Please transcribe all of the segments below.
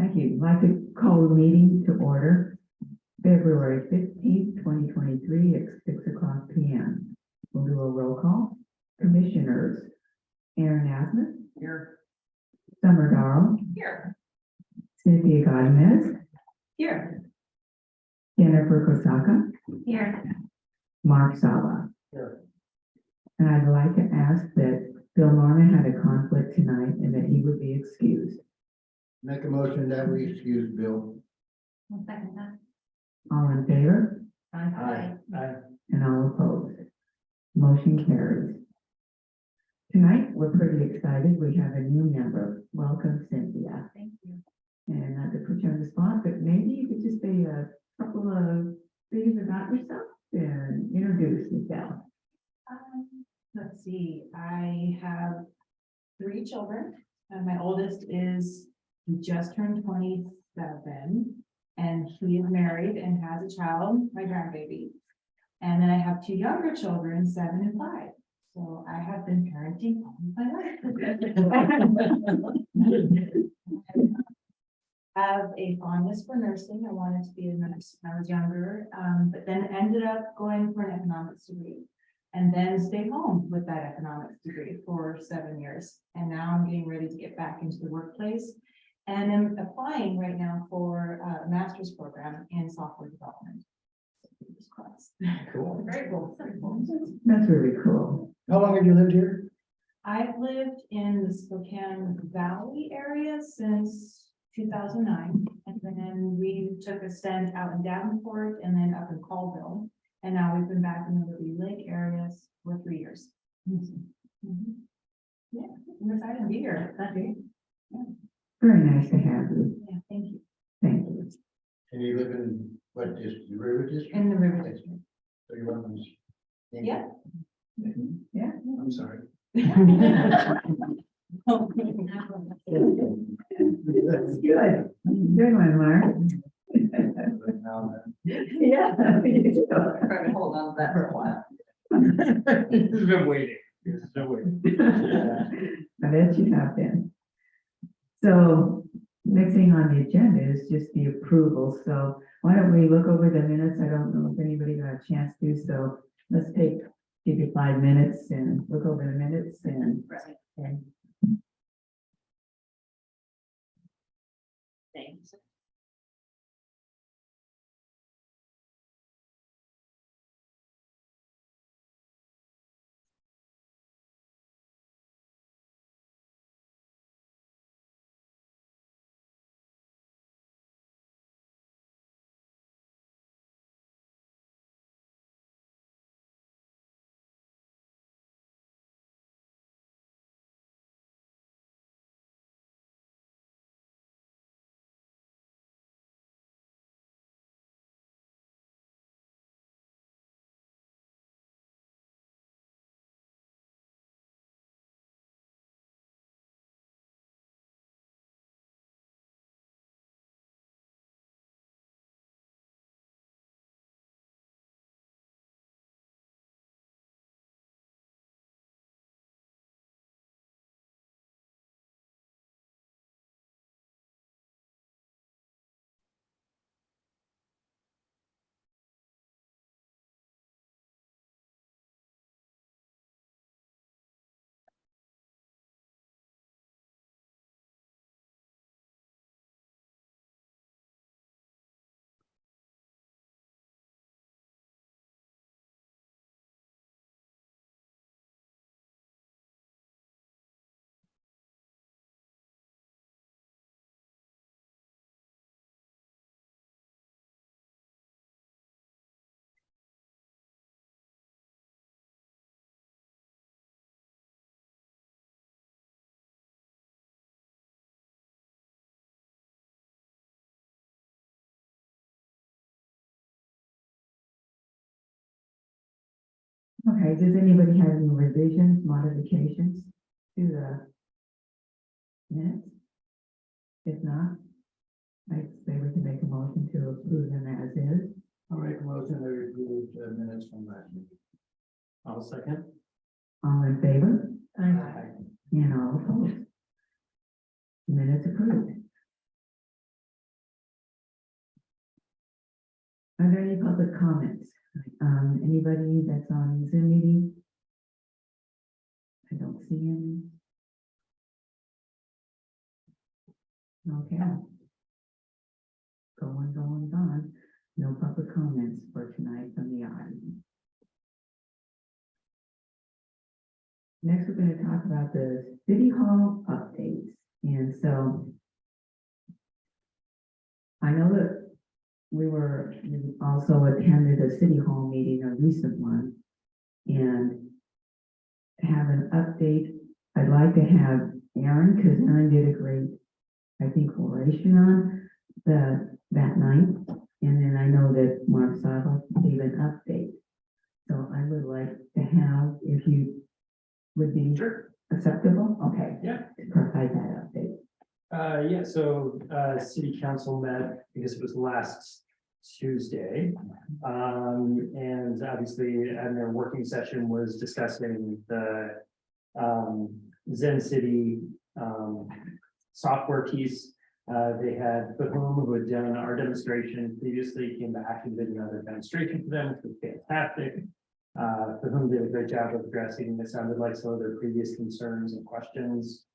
Thank you. I'd like to call the meeting to order February 15th, 2023 at 6:00 p.m. We'll do a roll call. Commissioners, Aaron Asmus, Here. Summer Darrell, Here. Cynthia Godinez, Here. Jennifer Kosaka, Here. Mark Saba. Here. And I'd like to ask that Bill Norman had a conflict tonight and that he would be excused. Make a motion that we excuse Bill. One second, that. All in favor Aye. and all opposed? Motion carries. Tonight, we're pretty excited. We have a new member. Welcome, Cynthia. Thank you. And not to put you on the spot, but maybe you could just say a couple of things about yourself and introduce yourself. Let's see, I have 3 children, and my oldest he just turned 27, and he is married and has a child, my grandbaby. And then I have 2 younger children, 7 and 5. So I have been parenting all my life. I have a fondness for nursing. I wanted to be a nurse when I was younger, but then ended up going for an economics degree. And then stayed home with that economics degree for 7 years. And now I'm getting ready to get back into the workplace. And I'm applying right now for a master's program in software development. Cool. Very cool. Very cool. That's really cool. How long have you lived here? I've lived in the Spokane Valley area since 2009. And then we took a stint out in Davenport and then up in Colville. And now we've been back in the Liberty Lake areas for 3 years. Mhm. Yeah, I'm excited to be here. Thank you. Very nice to have you. Yeah, thank you. Thank you. And you live in what district, the River District? In the River District. So you want to? Yeah. Yeah. I'm sorry. That's good. Good one, Mark. Yeah. Trying to hold on to that for a while. He's been waiting. He's been waiting. I bet you have been. So next thing on the agenda is just the approval. So why don't we look over the minutes? I don't know if anybody got a chance to, so let's give you 5 minutes and look over the minutes and. Right. and Thanks. Okay, does anybody have any revisions, modifications to the minutes? If not, I'd say we can make a motion to approve them as is. I'll make a motion that we approve the minutes from last meeting. I'll second. All in favor? Aye. And all opposed? Minutes approved. Are there any public comments? Anybody that's on Zoom meeting? I don't see any. Okay. Going. No public comments for tonight from the audience. Next, we're going to talk about the City Hall updates. And so I know that we also attended a City Hall meeting, a recent one, and have an update. I'd like to have Aaron, because Aaron did a great, I think, oration on that night. And then I know that Mark Sava gave an update. So I would like to have, if you would be Sure. acceptable, okay. Yeah. To provide that update. Yeah, so, city council met, I guess it was last Tuesday. And obviously, and their working session was discussing the, Zen City, software piece. They had Bahum, who had done our demonstration previously, came back and did another demonstration for them, which was fantastic. Bahum did a great job of addressing, it sounded like, some of their previous concerns and questions.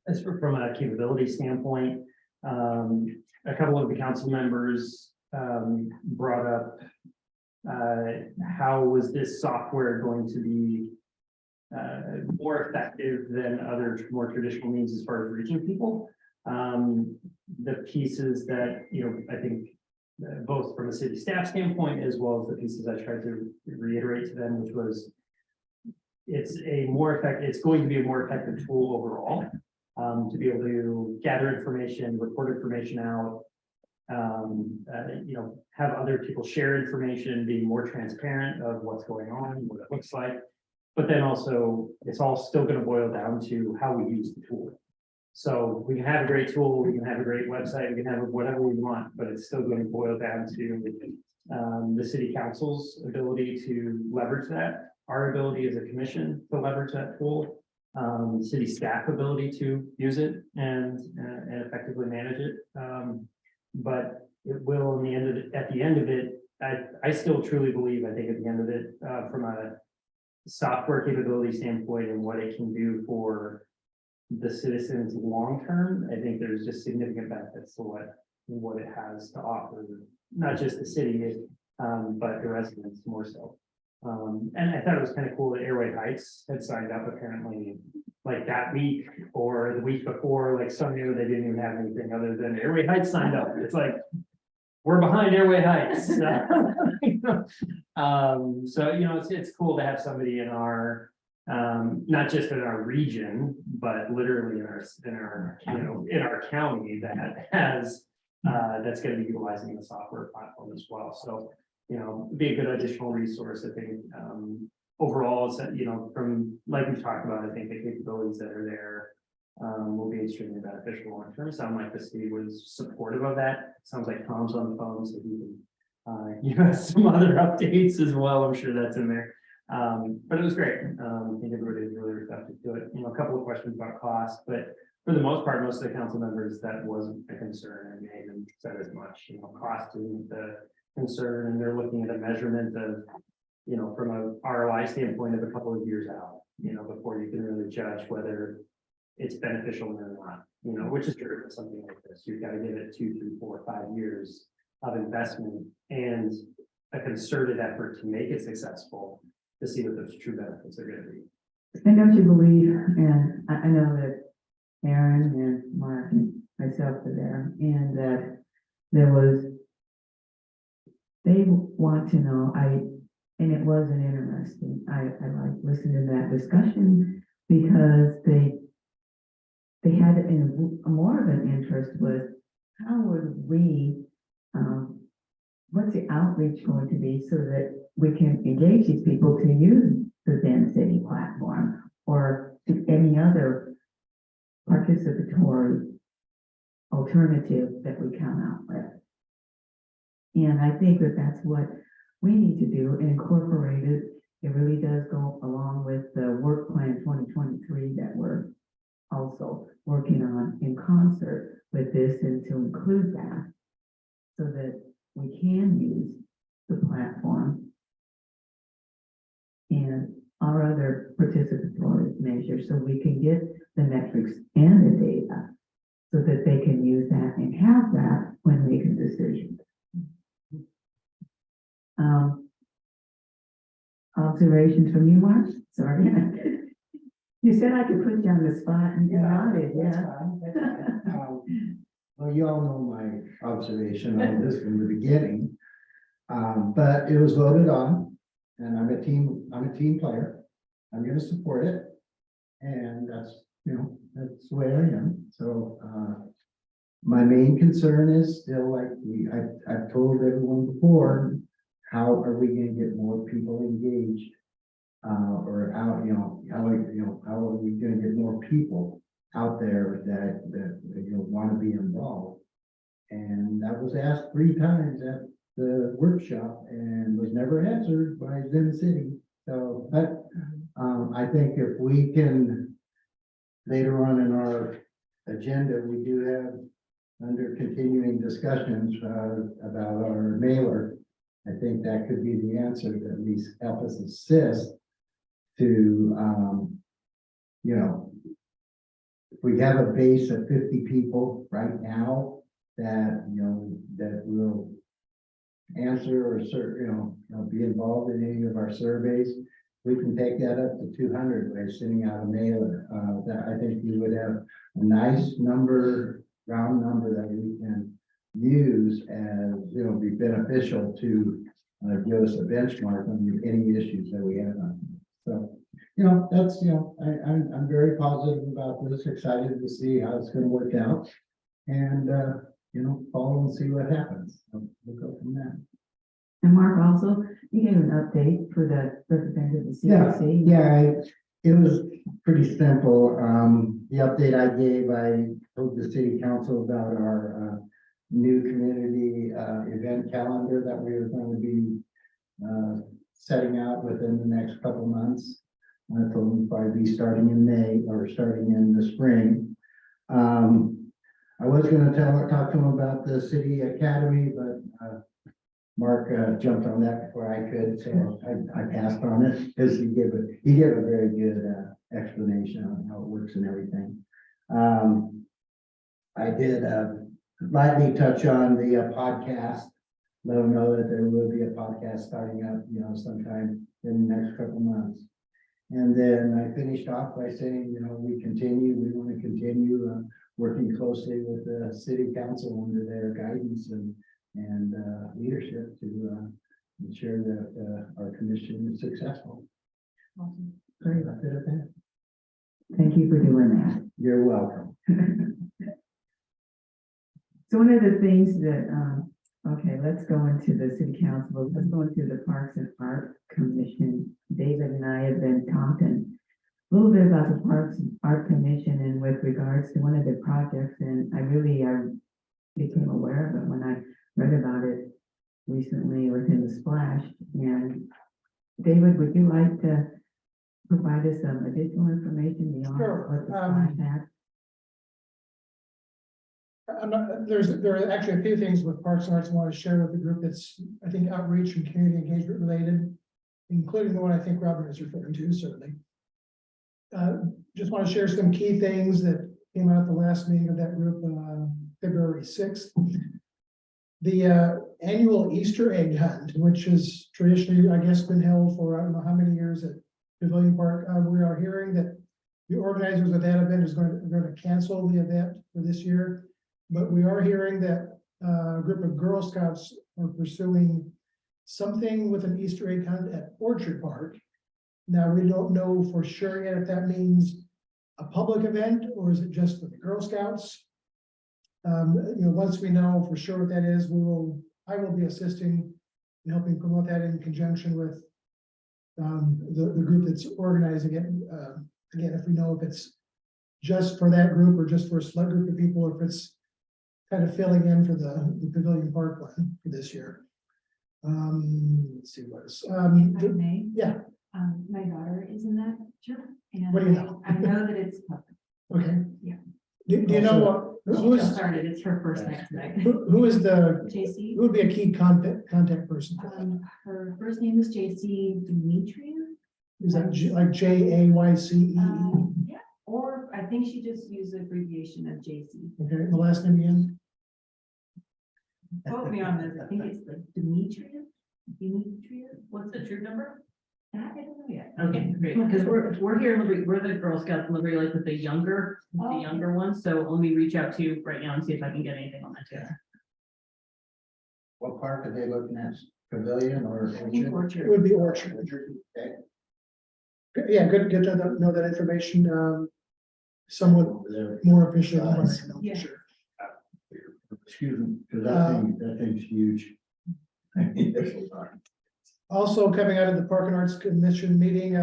As from a capability standpoint, a couple of the council members brought up how was this software going to be more effective than other more traditional means as far as reaching people. The pieces that, I think both from a city staff standpoint, as well as the pieces I tried to reiterate to them, which was it's going to be a more effective tool overall, to be able to gather information, report information out, have other people share information, be more transparent of what's going on, what it looks like. But then also, it's all still going to boil down to how we use the tool. So we can have a great tool, we can have a great website, we can have whatever we want, but it's still going to boil down to the city council's ability to leverage that, our ability as a commission to leverage that tool, city staff ability to use it and effectively manage it. But it will, at the end of it, I still truly believe, I think at the end of it, from a software capability standpoint and what it can do for the citizens long term, I think there's just significant benefits to what it has to offer, not just the city, but the residents more so. And I thought it was kind of cool that Airway Heights had signed up apparently like that week or the week before, like some knew they didn't even have anything other than Airway Heights signed up. It's like, we're behind Airway Heights. So, it's cool to have somebody in our, not just in our region, but literally in our county that has, that's going to be utilizing the software platform as well. So, be a good additional resource, I think. Overall, from like we've talked about, I think the capabilities that are there will be extremely beneficial long term. Sound like the city was supportive of that. Sounds like Tom's on the phone, so he can give us some other updates as well. I'm sure that's in there. But it was great. I think everybody was really receptive to it. A couple of questions about cost, but for the most part, most of the council members, that wasn't a concern, and they even said as much. Cost isn't the concern, and they're looking at a measurement of, from a ROI standpoint of a couple of years out, before you can really judge whether it's beneficial or not, which is true for something like this. You've got to give it 2, 3, 4, 5 years of investment and a concerted effort to make it successful to see what those true benefits are going to be. And don't you believe, and I know that Aaron and Mark and myself were there, and that they want to know, and it wasn't interesting. I like listening to that discussion because they had more of an interest was how would we, what's the outreach going to be so that we can engage these people to use the Zen City platform or to any other participatory alternative that we come out with. And I think that that's what we need to do and incorporate it. It really does go along with the work plan 2023 that we're also working on in concert with this, and to include that so that we can use the platform and our other participatory measures, so we can get the metrics and the data so that they can use that and have that when making decisions. Observations from you, Mark? Sorry. You said I could put you on the spot and you nodded, That's yeah. fine, that's fine. Well, you all know my observation on this from the beginning. But it was voted on, and I'm a team player. I'm gonna support it. And that's, that's the way I am. So, my main concern is still like I've told everyone before, how are we gonna get more people engaged? Or how are we gonna get more people out there that want to be involved? And that was asked 3 times at the workshop and was never answered by Zen City. So, but, I think if we can, later on in our agenda, we do have under continuing discussions, about our mailer. I think that could be the answer to at least help us assist to, if we have a base of 50 people right now that, that will answer or be involved in any of our surveys, we can take that up to 200 by sending out a mailer. That I think we would have a nice number, round number that we can use as, be beneficial to give us a benchmark on any issues that we have on. So, that's, I'm very positive about this, excited to see how it's gonna work out. And, follow and see what happens. So we'll go from there. And Mark, also, you gave an update for the representative of the Yeah, CRC. yeah, it was pretty simple. The update I gave, I told the city council about our new community event calendar that we were going to be setting out within the next couple months. I told them probably be starting in May or starting in the spring. I was going to talk to them about the city academy, but Mark jumped on that before I could, so I passed on it because he gave a very good explanation on how it works and everything. I did lightly touch on the podcast. Let them know that there will be a podcast starting up, sometime in the next couple months. And then I finished off by saying, we want to continue working closely with the city council under their guidance and leadership to ensure that our commission is successful. Awesome. Great. That's it at that. Thank you for doing that. You're welcome. So one of the things that, okay, let's go into the city council, let's go into the Parks and Art Commission. David and I have been talking a little bit about the Parks and Art Commission and with regards to one of the projects, and I became aware of it when I read about it recently within the Splash. And David, would you like to provide us some additional information beyond Sure, what the Splash had? There are actually a few things with Parks and Arts I want to share with the group that's, I think, outreach and community engagement related, including the one I think Robert is referring to, certainly. Just want to share some key things that came out at the last meeting of that group, February 6th. The annual Easter egg hunt, which is traditionally, I guess, been held for I don't know how many years at Pavilion Park. We are hearing that the organizers of that event are going to cancel the event for this year. But we are hearing that a group of Girl Scouts are pursuing something with an Easter egg hunt at Orchard Park. Now, we don't know for sure yet if that means a public event or is it just for the Girl Scouts. Once we know for sure what that is, I will be assisting in helping promote that in conjunction with the group that's organizing it. Again, if we know if it's just for that group or just for a select group of people, or if it's kind of filling in for the Pavilion Park one for this year. Let's see what else. If I may, Yeah, my daughter is in that group. And What do you know? I know that it's public. okay. Yeah. Do you know, She who just is, started, it's her first night tonight. who is the, JC, who would be a key contact person? for that? her first name is JC Demetria. Is that like JAYCEE? Yeah, or I think she just used the abbreviation of JC. Okay, the last name again? Quote me on this, I think it's like Demetria. What's the true number? That I don't know yet. Okay, great, because we're here, in Liberty, we're the Girl Scouts in Liberty, like with the younger ones, so let me reach out to you right now and see if I can get anything on that too. What park are they looking at? Pavilion or? I think It Orchard. would be Orchard. Okay. Yeah, good to know that information, somewhat Over there. more officially than what I know Yeah. for sure. Excuse me, because Um, that thing's huge. Also coming out of the Park and Arts Commission meeting,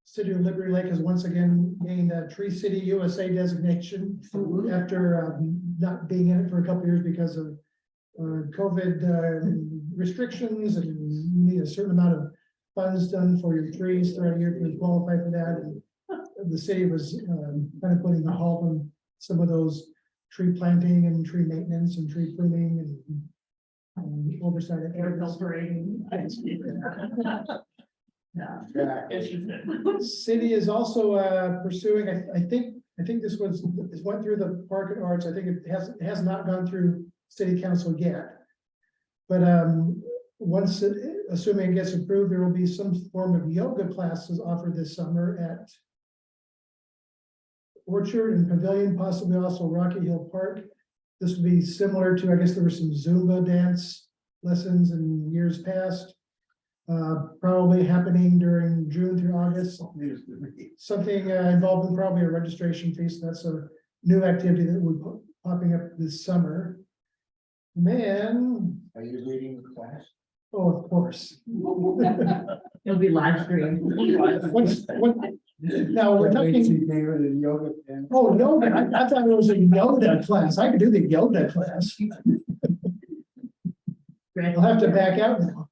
City of Liberty Lake has once again gained a Tree City USA designation after not being in it for a couple of years because of COVID restrictions, and you need a certain amount of funds done for your trees throughout a year to qualify for that. And the city was kind of putting a halt on some of those tree planting and tree maintenance and tree pruning and oversight. Air filtering. City is also pursuing, I think this went through the Park and Arts. I think it has not gone through city council yet. But once, assuming it gets approved, there will be some form of yoga classes offered this summer at Orchard and Pavilion, possibly also Rocky Hill Park. This would be similar to, I guess there were some Zumba dance lessons in years past. Probably happening during June through August. Something involving probably a registration fee, so that's a new activity that would be popping up this summer. Man, Are you leading the class? oh, of course. It'll be live streamed. Now, we're talking, David and yoga. And oh, no, I thought it was a Yoda class. I could do the Yoda class. I'll have to back out now.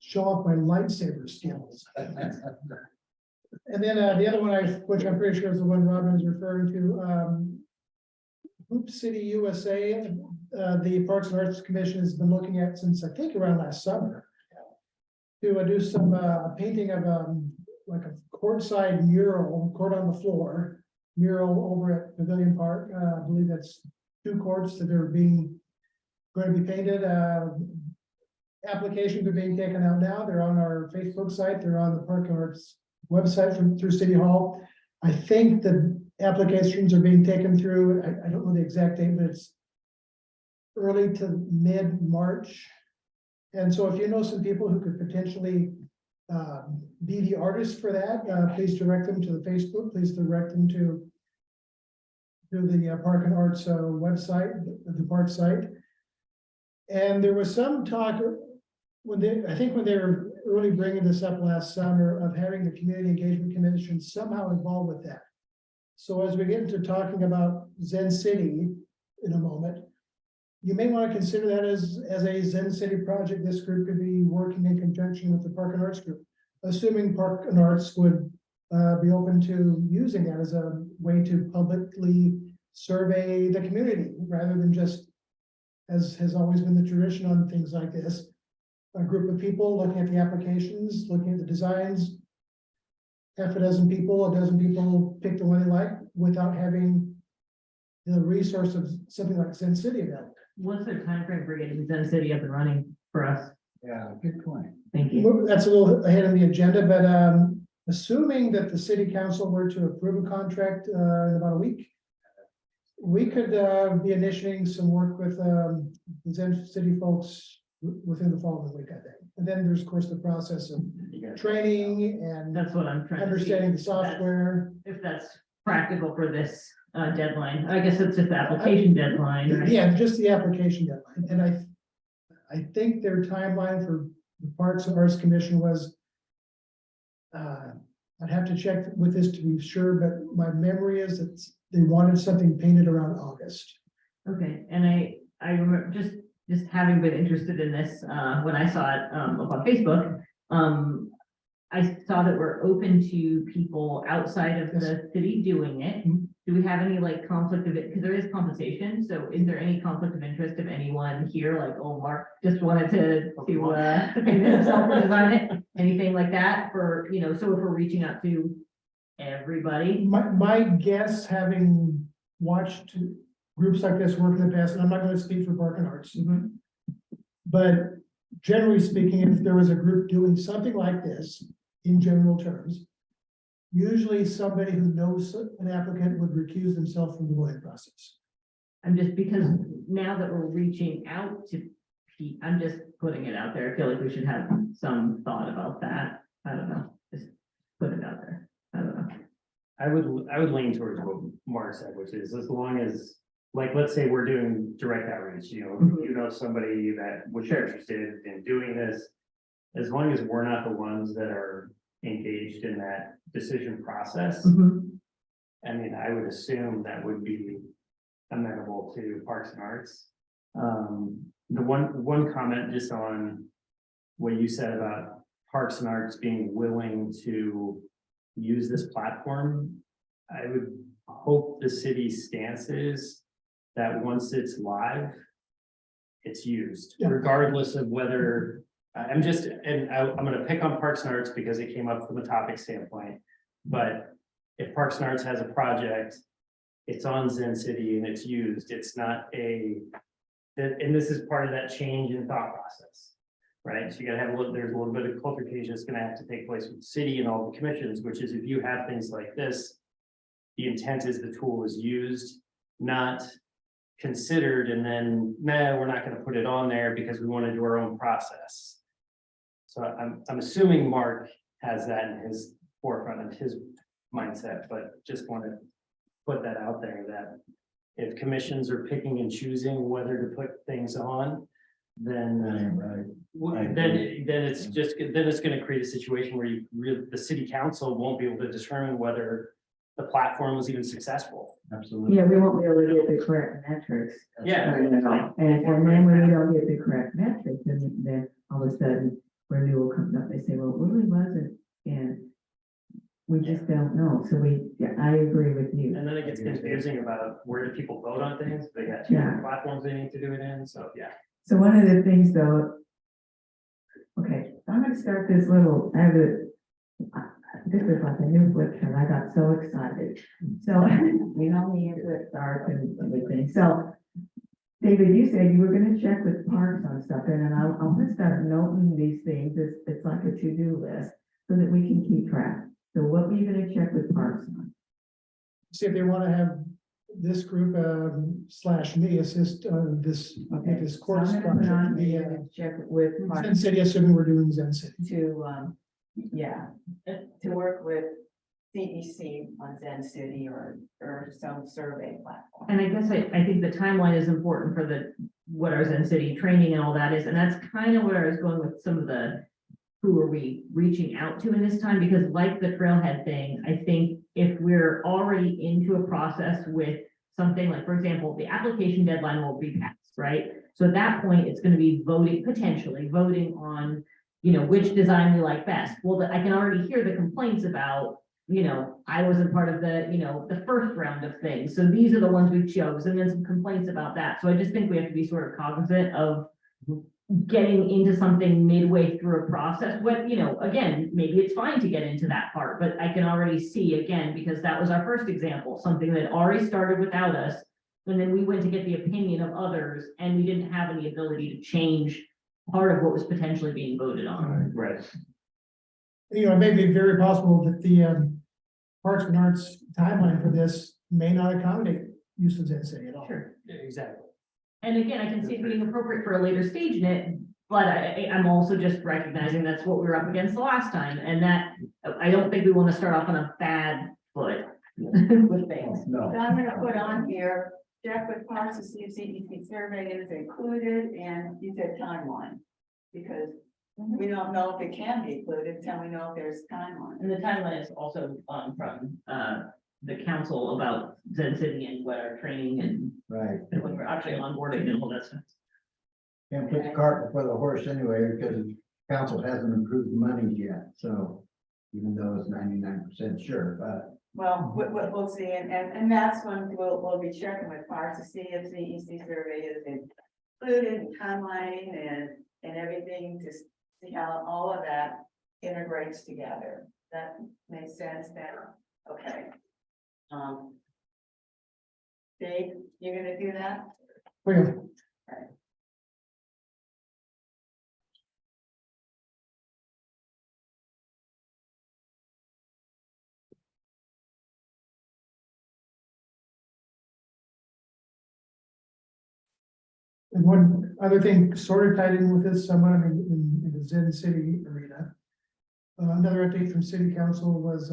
Show off my lightsaber skills. And then the other one, which I'm pretty sure is the one Robin is referring to, Hoop City USA, the Parks and Arts Commission has been looking at since I think around last summer. To do some painting of like a courtside mural, court on the floor, mural over at Pavilion Park. I believe that's 2 courts that are going to be painted. Applications are being taken out now. They're on our Facebook site. They're on the Park and Arts website through City Hall. I think the applications are being taken through, I don't know the exact date, but it's early to mid-March. And so if you know some people who could potentially be the artist for that, please direct them to the Facebook, please direct them to the Park and Arts website, the park site. And there was some talk when they were really bringing this up last summer of having the Community Engagement Commission somehow involved with that. So as we get into talking about Zen City in a moment, you may want to consider that as a Zen City project. This group could be working in conjunction with the Park and Arts group, assuming Park and Arts would be open to using that as a way to publicly survey the community rather than just, as has always been the tradition on things like this, a group of people looking at the applications, looking at the designs. Half a dozen people, pick the one they like without having the resource of something like Zen City available. What's their timeframe for getting Zen City up and running for us? Yeah, good point. Thank you. That's a little ahead of the agenda, but assuming that the city council were to approve a contract in about a week, we could be initiating some work with the Zen City folks within the following week, I think. And then there's, of course, the process of training and That's what I'm trying to see. understanding the software. If that's practical for this deadline. I guess it's just the application deadline, right? Yeah, just the application deadline. And I think their timeline for the Parks and Arts Commission was, I'd have to check with this to be sure, but my memory is that they wanted something painted around August. Okay, and I remember just having been interested in this, when I saw it up on Facebook, I saw that we're open to people outside of the city doing it. do we have any like conflict of it? Because there is compensation, so is there any conflict of interest of anyone here, like, oh, Mark just wanted to pay himself for design it? Anything like that for, you know, so if we're reaching out to everybody, My guess, having watched groups like this work in the past, and I'm not gonna speak for Park and Arts. But generally speaking, if there was a group doing something like this, in general terms, usually somebody who knows an applicant would recuse themselves from the voting process. I'm just, because now that we're reaching out to I'm just putting it out there. I feel like we should have some thought about that. I don't know, just put it out there. I don't know. I would lean towards what Mark said, which is as long as, like, let's say we're doing direct outreach, you know somebody that would be interested in doing this. As long as we're not the ones that are engaged in that decision process, I mean, I would assume that would be amenable to Parks and Arts. The one comment just on what you said about Parks and Arts being willing to use this platform. I would hope the city's stance is that once it's live, it's used, Yeah. regardless of whether, I'm gonna pick on Parks and Arts because it came up from a topic standpoint. But if Parks and Arts has a project, it's on Zen City and it's used, it's not and this is part of that change in thought process. Right, so you gotta have there's a little bit of cultivation that's gonna have to take place with the city and all the commissions, which is if you have things like this. The intent is the tool is used, not considered, and then, nah, we're not gonna put it on there because we wanna do our own process. So I'm assuming Mark has that in his forefront of his mindset, but just want to put that out there that. If commissions are picking and choosing whether to put things on, then. Right. Then it's gonna create a situation where the city council won't be able to determine whether the platform was even successful. Absolutely. Yeah, we won't be able to get the correct metrics. Yeah. And then when we don't get the correct metrics, then all of a sudden renewal comes up, they say, well, it really wasn't, and we just don't know, so I agree with you. And then it gets confusing about where do people vote on things, they got two different platforms they need to do it in, so, yeah. So one of the things though, okay, I'm gonna start this little, this is like a new flip chart, I got so excited. So, you know me, it starts and everything, so. David, you said you were gonna check with parks on stuff, and then I'm gonna start noting these things, it's like a to-do list, so that we can keep track. So what are you gonna check with parks on? See if they wanna have this group, / me assist on this, Okay, this so course I'm gonna put on structure. here and check with Zen parks City, assuming we're doing Zen City. to, to work with CEC on Zen City or some survey platform. and I guess I think the timeline is important for what our Zen City training and all that is, and that's kind of where I was going with some of who are we reaching out to in this time, because like the trailhead thing, I think if we're already into a process with something like, for example, the application deadline will be passed, right? So at that point, it's gonna be potentially voting on, which design we like best. Well, I can already hear the complaints about, I wasn't part of the first round of things. So these are the ones we chose, and then some complaints about that. So I just think we have to be sort of cognizant of getting into something midway through a process. Again, maybe it's fine to get into that part, but I can already see, again, because that was our first example, something that already started without us. And then we went to get the opinion of others, and we didn't have any ability to change part of what was potentially being voted on. Right. It may be very possible that the Parks and Arts timeline for this may not accommodate use of Zen City at all. Sure. Exactly. And again, I can see it being appropriate for a later stage in it, but I'm also just recognizing that's what we were up against the last time, and that I don't think we want to start off on a bad foot with things. No. So I'm gonna put on here, check with parks to see if CEC survey is included, and you said timeline. Because we don't know if it can be included until we know if there's timeline. And the timeline is also from the council about Zen City and what our training and Right. when we're actually onboarding and all that stuff. Can't put the cart before the horse anyway, because council hasn't approved the money yet, so. Even though it's 99% sure, but Well, we'll see, and that's when we'll be checking with Parks to see if the EC survey is included in timeline and everything to see how all of that integrates together. That makes sense now, okay. Dave, you're gonna do that? Well, and one other thing sort of tied in with this, somewhat in the Zen City arena. Another update from city council was,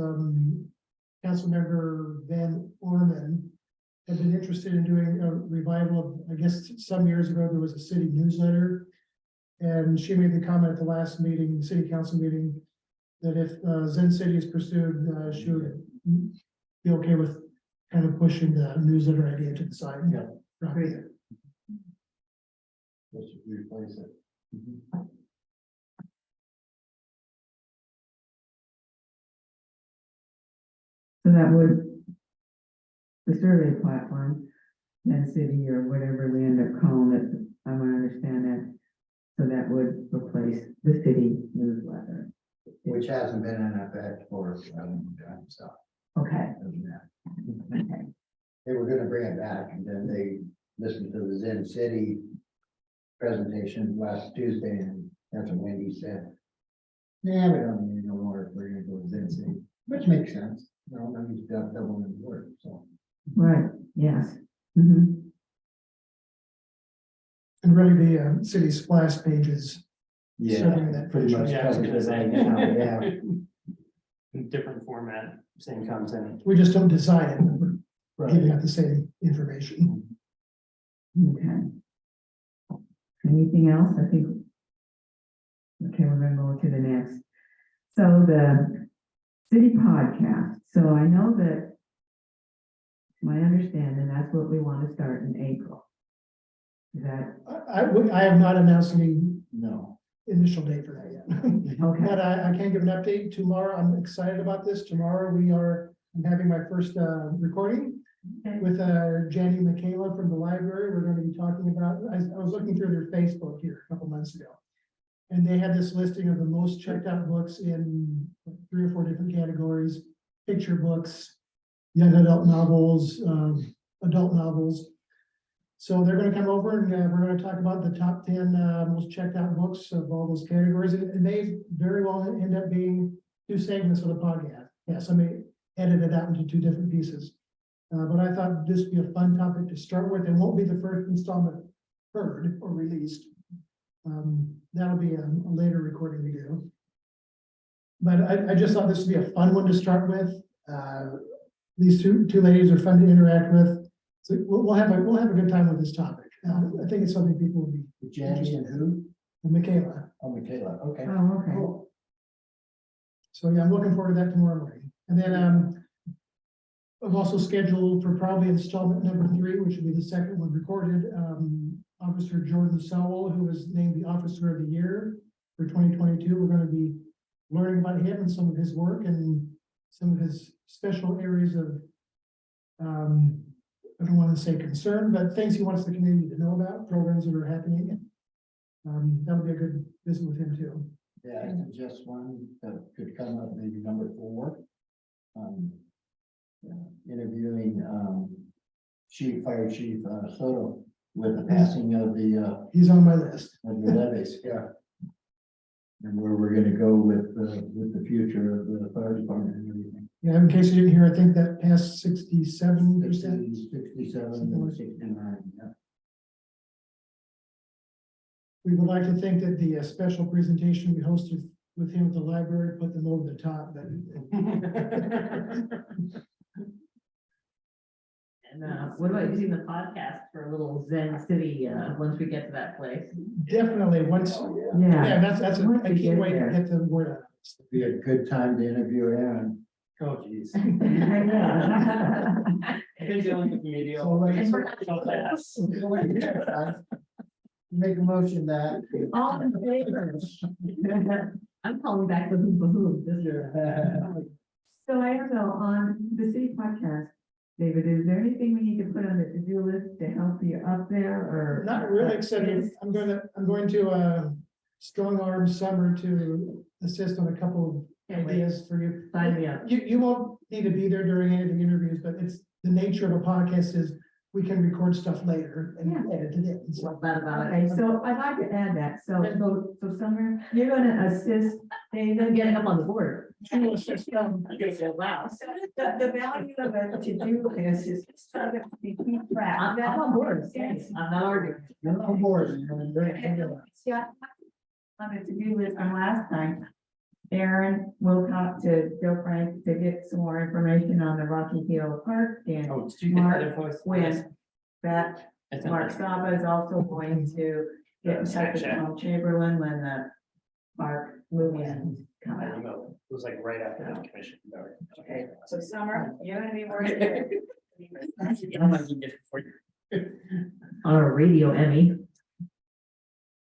Councilmember Van Orman had been interested in doing a revival of, I guess, some years ago, there was a city newsletter. And she made the comment at the last meeting, the city council meeting, that if Zen City is pursued, she would be okay with kind of pushing the newsletter idea to the side. Yeah. Right. Let's replace it. So that would, the survey platform, then city or whatever we end up calling it, I'm gonna understand that. So that would replace the city newsletter. Which hasn't been in effect for, so. Okay, doesn't matter. okay, They were gonna bring it back, and then they listened to the Zen City presentation last Tuesday, and that's what Wendy said. Yeah, we don't need no more, we're gonna go to Zen City, which makes sense, you know, then he's got double in work, so. right, yes. Mhm. And really the city splash pages. Yeah, Serving that pretty much Yeah, I was covers gonna it say. right now, yeah. Different format, same content. We just don't design it, we're giving Right. out the same information. Okay. Anything else? I think. Okay, we're gonna go to the next. So the city podcast, so I know that. to my understanding, that's what we want to start in April. Is that, I have not announced any No. initial date for that yet. okay, But I can give an update tomorrow. I'm excited about this. Tomorrow I'm having my first recording with Jenny Michaela from the library. We're going to be talking about, I was looking through their Facebook here a couple months ago. And they had this listing of the most checked out books in 3 or 4 different categories: picture books, young adult novels, adult novels. So they're gonna come over and we're gonna talk about the top 10 most checked out books of all those categories. And it may very well end up being 2 segments of the podcast. Yeah, somebody edited it out into 2 different pieces. But I thought this would be a fun topic to start with. It won't be the first installment heard or released. That'll be a later recording we do. But I just thought this would be a fun one to start with. These two ladies are fun to interact with. So we'll have a good time with this topic. I think it's something people will be Jenny and who? Michaela. Oh, Michaela, okay. oh, okay. Cool. So yeah, I'm looking forward to that tomorrow morning. And then I've also scheduled for probably installment number 3, which will be the second one recorded. Officer Jordan Sowell, who was named the Officer of the Year for 2022. We're going to be learning about him and some of his work and some of his special areas of, I don't want to say concern, but things he wants the community to know about, programs that are happening. That'll be a good visit with him too. Yeah, I suggest one that could come up, maybe number 4. Interviewing, Fire Chief Soto with the passing of the He's on my list. levies, yeah. And where we're gonna go with the future of the fire department and everything. Yeah, in case you didn't hear, I think that passed 67%. 67 and 69, yeah. We would like to think that the special presentation we hosted with him at the library put them over the top, but And what about using the podcast for a little Zen City, once we get to that place? definitely once, Yeah. yeah, that's a Once we key get way to there. get the word out. Be a good time to interview Aaron. Oh, geez. I know. Been dealing with media. So, like, And we're not- So fast. Make a motion that. All in favor? I'm calling back the who, this year. So I don't know, on the city podcast, David, is there anything we need to put on the to-do list to help you up there or? Not really, except Is- I'm going to strong arm Summer to assist on a couple of Can't wait. ideas for you. Sign me up. You won't need to be there during any of the interviews, but it's the nature of a podcast is we can record stuff later and Yeah. edit it in. So What's that about Okay, it? so I'd like to add that, so Summer, you're gonna assist I'm David. getting up on the board. she will assist, Wow. So the value of a to-do list is sort of to keep track. I'm on board. I'm not arguing. You're on board. Yeah. On the to-do list from last time, Aaron will talk to Joe Frank to get some more information on the Rocky Hill Park and Oh, did you get Mark, that info? when that I sent Mark that. Saba is also going to get in touch with Snapchat. Tom Chamberlain when the park movies come I out. emailed it. It was like right after the commission. Okay, so Summer, you're gonna be working there. I'm not even getting it for you. On a radio Emmy.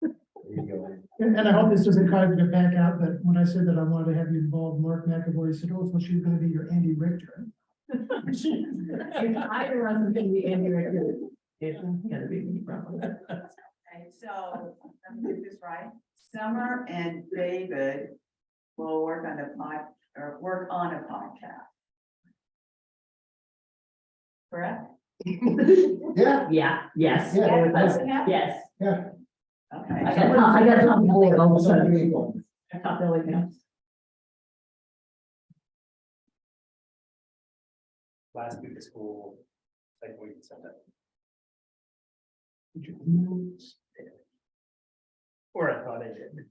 There you go. and I hope this doesn't cause you to back out, but when I said that I wanted to have you involved, Mark McAvoy said, oh, so she's gonna be your Andy Richter. If either of them can be Andy Richter, it's gonna be me probably. Okay, so, let me get this right. Summer and David will work on work on a podcast. Correct? Yeah, Yeah, yes. Yeah, yeah. Yes. yeah. Okay. I got Tom Billy all of a Some sudden. people. Top Billy now. Last week of school, like we can send that. Or I thought I did.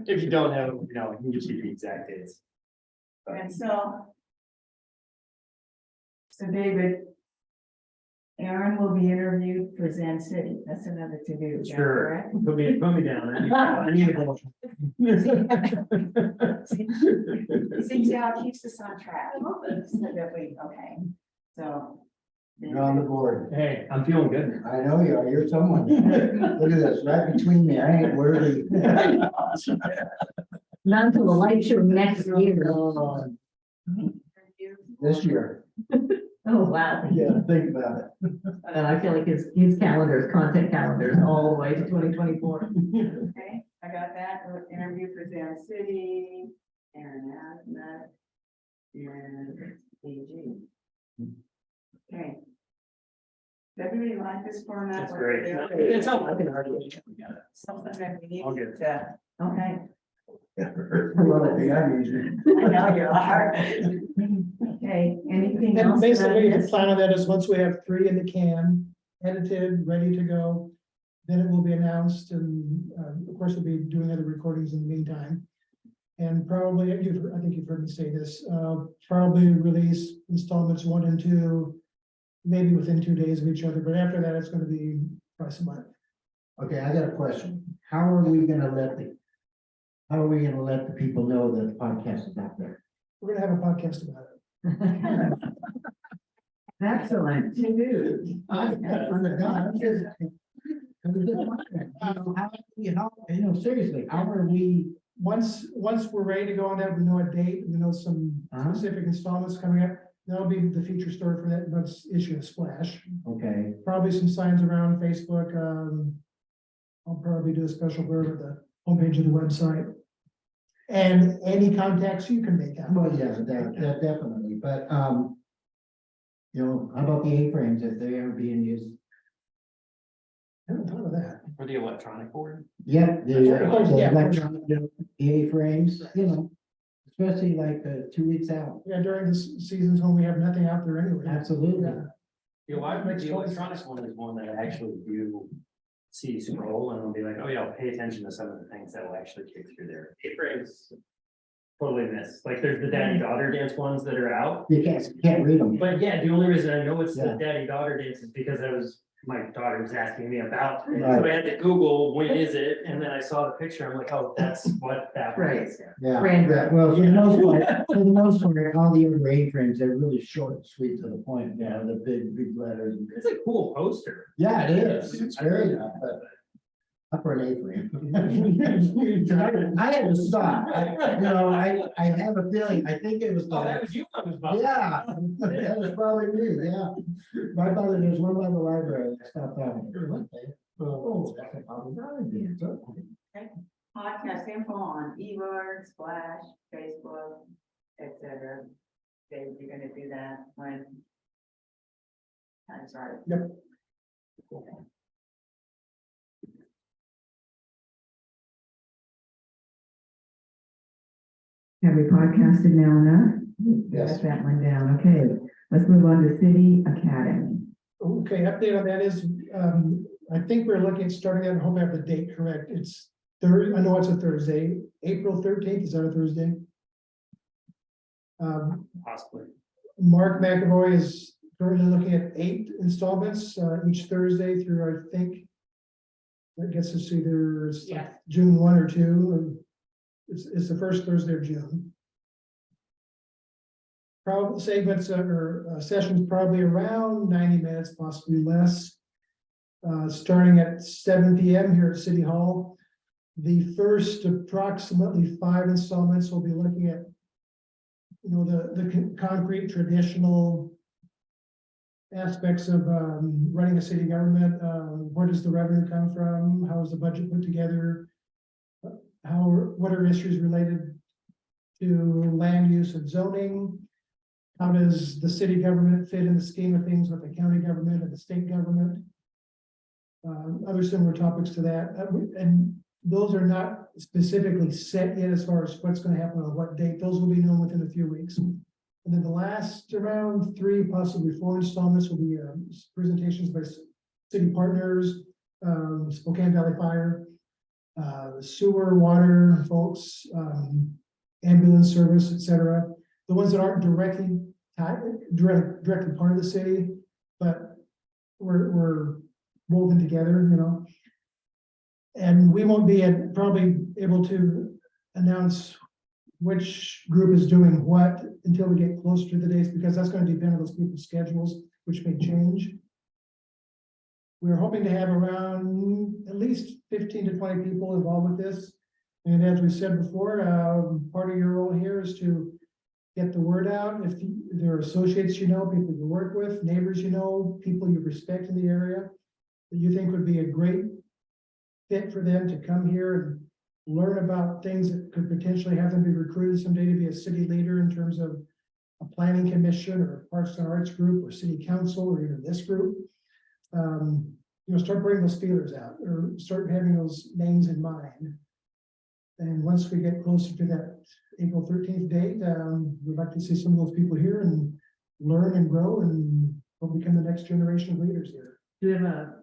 If you don't have, you know, I can just give you the exact dates. And so, David, Aaron will be interviewed for Zen City. That's another to-do. is that Sure, correct? put me down. I need to go. see how it keeps us on track. So that we, okay, so. You're on the board. Hey, I'm feeling good. I know you are. You're someone. Look at this, right between me. I ain't worthy. Not until the light show next year. This year. Oh, wow. Yeah, think about it. And I feel like his calendars, content calendars, all the way to 2024. Okay, I got that, interview for Zen City, Aaron Asmat, and AG. Okay. Does everybody like this format? That's great. It's all I can hardly. Something that we need All good. to, okay, I love it. Yeah, I'm usually. I know you are. Okay, anything And else? basically, about the this? plan of that is once we have 3 in the can, edited, ready to go, then it will be announced and, of course, we'll be doing other recordings in the meantime. And probably, I think you've heard me say this, probably release installments 1 and 2, maybe within 2 days of each other, but after that, it's gonna be twice a month. Okay, I got a question. How are we gonna let the people know that the podcast is out there? We're gonna have a podcast about it. Excellent, to-do. Seriously, how are we? Once we're ready to go on that, we know a date, we know some Uh-huh. specific installments coming up, that'll be the feature story for that, let's issue a splash. Okay, Probably some signs around Facebook, I'll probably do a special blurb at the homepage of the website. And any contacts you can make out. well, yeah, that definitely, but, how about the A-frames if they are being used? I haven't thought of that. For the electronic board. Yep, Of course, yeah. electronic, the A-frames, especially like 2 weeks out. Yeah, during the seasons when we have nothing out there anyway. Absolutely. Yeah. The electronic one is one that I actually do see scroll and I'll be like, oh yeah, I'll pay attention to some of the things that will actually kick through there. A-frames. Totally miss, like there's the daddy-daughter dance ones that are out. You can't read them. But yeah, the only reason I know it's the Yeah. daddy-daughter dance is because my daughter was asking me about. it. Right. So I had to Google, when is it? And then I saw the picture, I'm like, oh, that's what that Right. was. Yeah, Brand yeah, well, for the most part, all the other A-frames, they're really short, and sweet to the point, the big letters. It's a cool poster. Yeah, it is, it's very nice, but upper and eighth grade. I had to stop, I have a feeling, I think it was. Oh, that was you, I was about. Yeah, that was probably me, yeah. My father, there's one by the library, I stopped having. Oh, that's probably not a good idea. Podcast info on eWords, Splash, Facebook, etc. You're gonna do that when. I'm sorry. Yep. Have we podcasted now enough? Yes. Got that one down, okay, let's move on to City Academy. Okay, update on that is, I think we're looking at starting that, I hope I have the date correct. It's I know it's a Thursday, April 13th, is that a Thursday? Possibly. Mark McAvoy is currently looking at 8 installments, each Thursday through, I think. That gets us either Yes. June 1 or 2, and it's the first Thursday of June. Probably segments or sessions probably around 90 minutes, possibly less. Starting at 7 PM here at City Hall. The first approximately 5 installments will be looking at, the concrete traditional aspects of running a city government. Where does the revenue come from? How is the budget put together? What are issues related to land use and zoning? How does the city government fit in the scheme of things with the county government and the state government? Other similar topics to that, and those are not specifically set yet as far as what's going to happen on what date. Those will be known within a few weeks. And then the last around 3, possibly 4 installments will be presentations by city partners, Spokane Valley Fire, sewer, water folks, ambulance service, etc. The ones that aren't directly part of the city, but we're woven together, And we won't be probably able to announce which group is doing what until we get closer to the dates, because that's going to depend on those people's schedules, which may change. We're hoping to have around at least 15 to 20 people involved with this. And as we said before, part of your role here is to get the word out. If there are associates people you work with, neighbors people you respect in the area, that you think would be a great fit for them to come here and learn about things that could potentially have them be recruited someday to be a city leader in terms of a planning commission or a Parks and Arts group or city council or even this group. Start bringing those feelers out or start having those names in mind. And once we get closer to that April 13th date, we'd like to see some of those people here and learn and grow and will become the next generation of leaders here. Do we have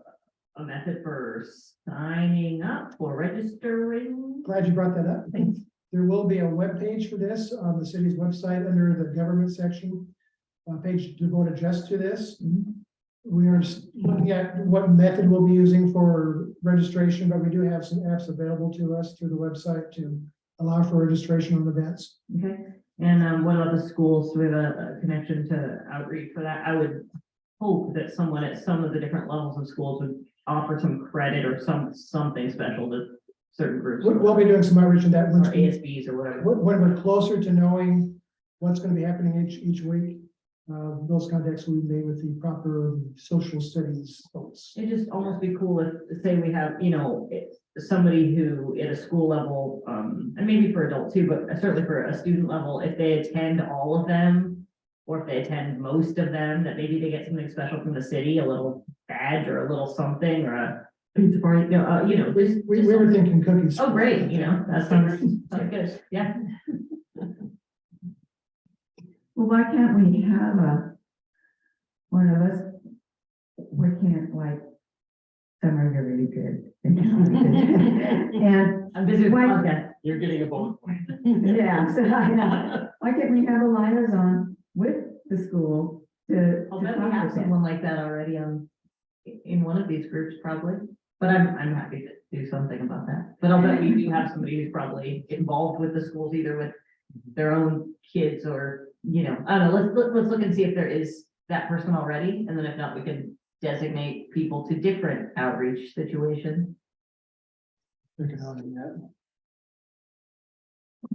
a method for signing up or registering? Glad you brought that up. Thanks. There will be a web page for this on the city's website under the government section, a page devoted just to this. We are looking at what method we'll be using for registration, but we do have some apps available to us through the website to allow for registration on events. Okay, and what about the schools? Do we have a connection to outreach for that? I would hope that someone at some of the different levels of schools would offer some credit or something special to certain groups. We'll be doing some outreach in that Or once ASBs or whatever. when we're closer to knowing what's going to be happening each week. Those contacts will be made with the proper social studies folks. It'd just almost be cool if, say we have, somebody who at a school level, and maybe for adults too, but certainly for a student level, if they attend all of them, or if they attend most of them, that maybe they get something special from the city, a little badge or a little something or a pizza party, there's. We were thinking cookies. Oh, great, that sounds good, yeah. Well, why can't we have one of us, we can't some are really good. And, I'm busy with Why- podcast. You're getting a bullet point. yeah, so I know, why can't we have a liaison with the school to? I'll to bet we talk have with them? someone like that already in one of these groups probably, but I'm happy to do something about that. But I'll bet we do have somebody who's probably involved with the schools, either with their own kids or, I don't know, let's look and see if there is that person already, and then if not, we can designate people to different outreach situations. Looking on that.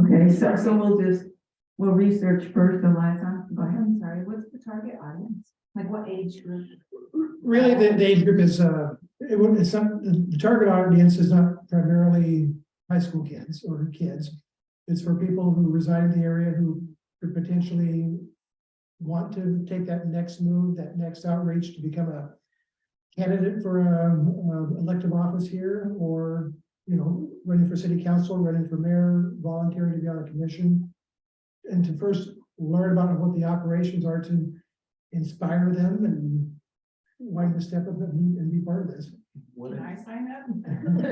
Okay, so we'll research first, Eliza. Go ahead. I'm sorry, what's the target audience? Like what age group? Really, the age group is, it's not, the target audience is not primarily high school kids or kids. It's for people who reside in the area who could potentially want to take that next move, that next outreach to become a candidate for a elective office here, or, you know, running for city council, running for mayor, volunteering to be on a commission. And to first learn about what the operations are to inspire them and wanting to step up and be part of this. What Can I sign up?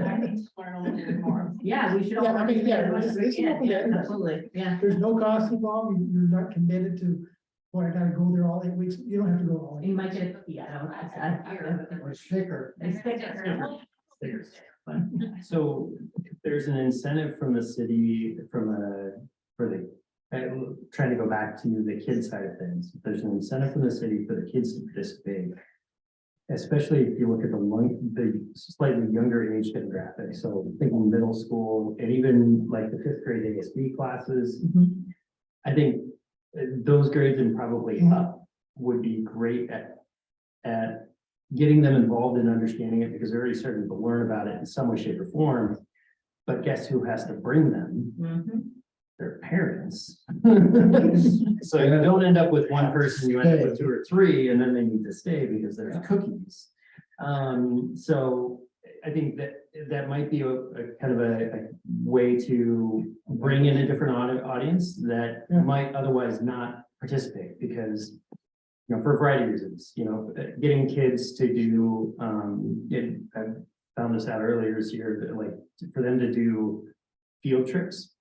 I need to learn a little bit more. Yeah, we should all. Yeah, I mean, yeah, participate as much as we it's can. open to Yeah, everybody. absolutely, yeah. There's no cost involved. You're not committed to, boy, I gotta go there all 8 weeks. You don't have to go all 8 You weeks. might get a cookie, I don't. Or sticker. Stickers. So there's an incentive from the city, for the, trying to go back to the kid side of things. There's an incentive from the city for the kids to participate. Especially if you look at the slightly younger age demographic, so thinking middle school and even like the 5th grade ASB classes. Mhm. I think those grades and probably Mhm. up would be great at getting them involved in understanding it, because they're already starting to learn about it in some way, shape, or form. But guess who has to bring them? Mhm. Their parents. So you don't end up with one person, you end up with 2 or 3, and then they need to stay because there's cookies. So I think that might be a kind of a way to bring in a different audience that Yeah. might otherwise not participate, because, you know, for a variety of reasons, you know, getting kids to do, I found this out earlier this year, that like, for them to do field trips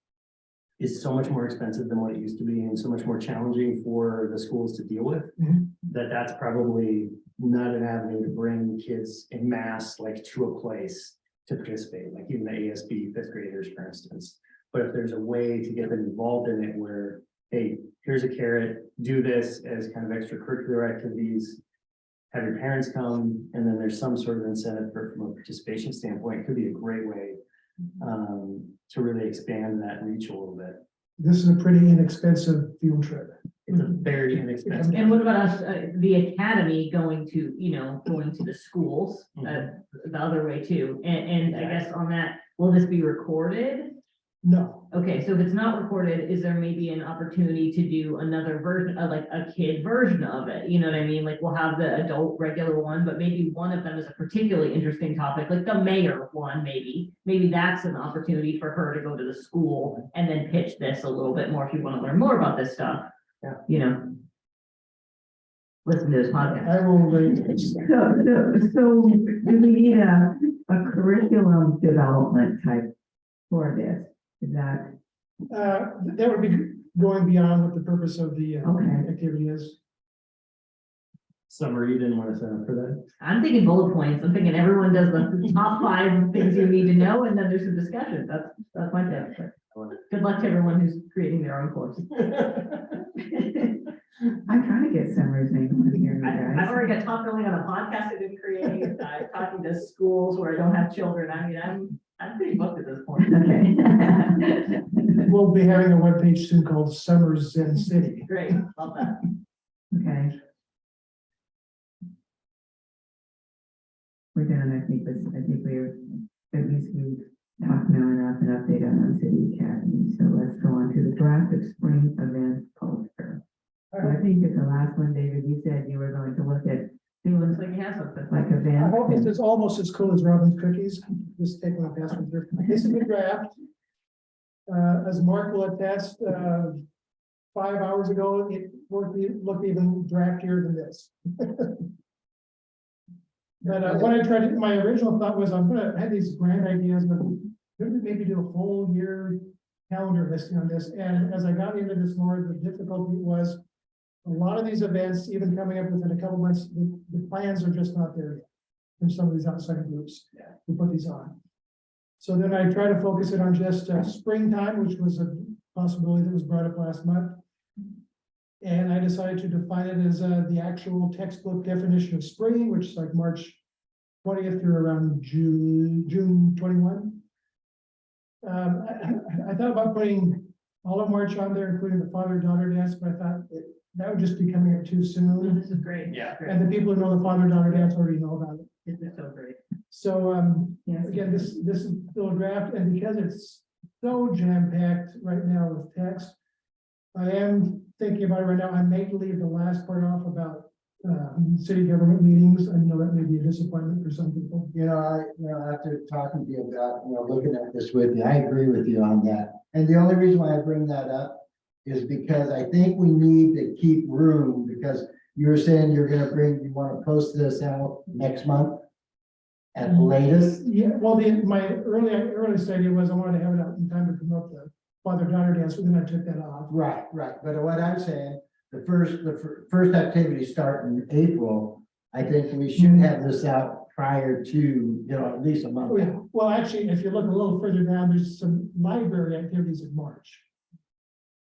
is so much more expensive than what it used to be, and so much more challenging for the schools to deal with. Mhm. That's probably not an avenue to bring kids in mass, like to a place to participate, like even the ASB 5th graders, for instance. But if there's a way to get them involved in it where, hey, here's a carrot, do this as kind of extracurricular activities, have your parents come, and then there's some sort of incentive from a participation standpoint, could be a great way to really expand that reach a little bit. This is a pretty inexpensive field trip. It's a very inexpensive. And what about us, the academy going to, going to the schools, the other way too? And I guess on that, will this be recorded? No, Okay, so if it's not recorded, is there maybe an opportunity to do another version, like a kid version of it? You know what I mean? Like we'll have the adult regular one, but maybe one of them is a particularly interesting topic, like the mayor one, maybe. Maybe that's an opportunity for her to go to the school and then pitch this a little bit more if you want to learn more about this stuff. Yeah. You know. Listen to this podcast. I will wait. So do we need a curriculum development type for this? Is that, That would be going beyond what the purpose of the Okay. activity is. Summer, you didn't want to sign up for that? I'm thinking bullet points. I'm thinking everyone does the top 5 things you need to know, and then there's some discussion. That's my tip. Good luck to everyone who's creating their own course. I'm trying to get Summer's name on here, you I've guys. already got top billing on a podcast I've been creating, talking to schools where I don't have children. I mean, I'm pretty booked at this point. Okay. We'll be having a webpage soon called Summers Zen City. Great, love that. Okay. We're done, I think we're, at least we've talked now enough and updated on City Academy, so let's go on to the draft of spring events poster. So I think at the last one, David, you said you were going to look at Looks like you have something. like I events. hope this is almost as cool as Robin's Cookies. Just take one past me here. This is the draft. As Mark will attest, 5 hours ago, it looked even draftier than this. But what I tried to, my original thought was I had these grand ideas, but maybe do a whole year calendar listing on this. And as I got into this more, the difficulty was a lot of these events, even coming up within a couple months, the plans are just not there yet from some of these outside groups who put these on. So then I try to focus it on just springtime, which was a possibility that was brought up last month. And I decided to define it as the actual textbook definition of spring, which is like March 20th through around June 21. I thought about putting all of March on there, including the father-daughter dance, but I thought that would just be coming up too No, soon. this is great. Yeah. And the people who know the father-daughter dance already know about it. This is so great. So, Yes. again, this is still a draft, and because it's so jam-packed right now with text, I am thinking about it right now. I may leave the last part off about city government meetings. I know that may be a disappointment for some people. After talking to you about, looking at this with you, I agree with you on that. And the only reason why I bring that up is because I think we need to keep room, because you were saying you want to post this out next month at the latest. Yeah, well, my earliest idea was I wanted to have it out in time to promote the father-daughter dance, but then I took that off. Right. But what I'm saying, the first activities start in April. I think we should have this out prior to, at least a month. Oh, yeah. Well, actually, if you look a little further down, there's some library activities in March.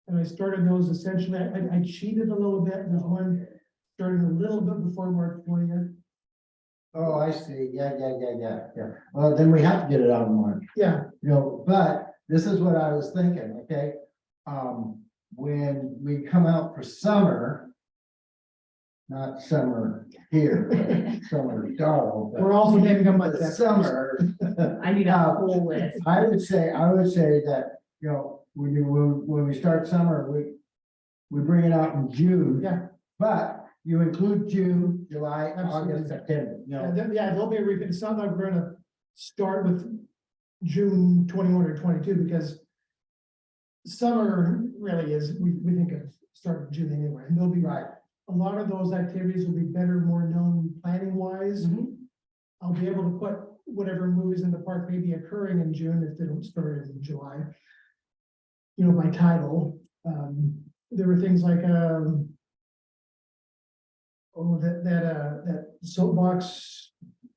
And I started those essentially, I cheated a little bit. There's one starting a little bit before March 20th. Oh, I see. Yeah. Well, then we have to get it out in March. Yeah, But this is what I was thinking, okay? When we come out for summer, not summer here, but summer Darrell, but we're also naming them like the that. summer. I need a whole list. I would say that, when we start summer, we bring it out in June. Yeah. But you include June, July, Absolutely. August, September, Yeah, there'll be a repeat. It's not like we're gonna start with June 21 or 22, because summer really is, we think of starting June anyway, and there'll be. Right. A lot of those activities will be better, more known planning wise. I'll be able to put whatever movies in the park may be occurring in June if they don't start in July. By title. There were things like, that soapbox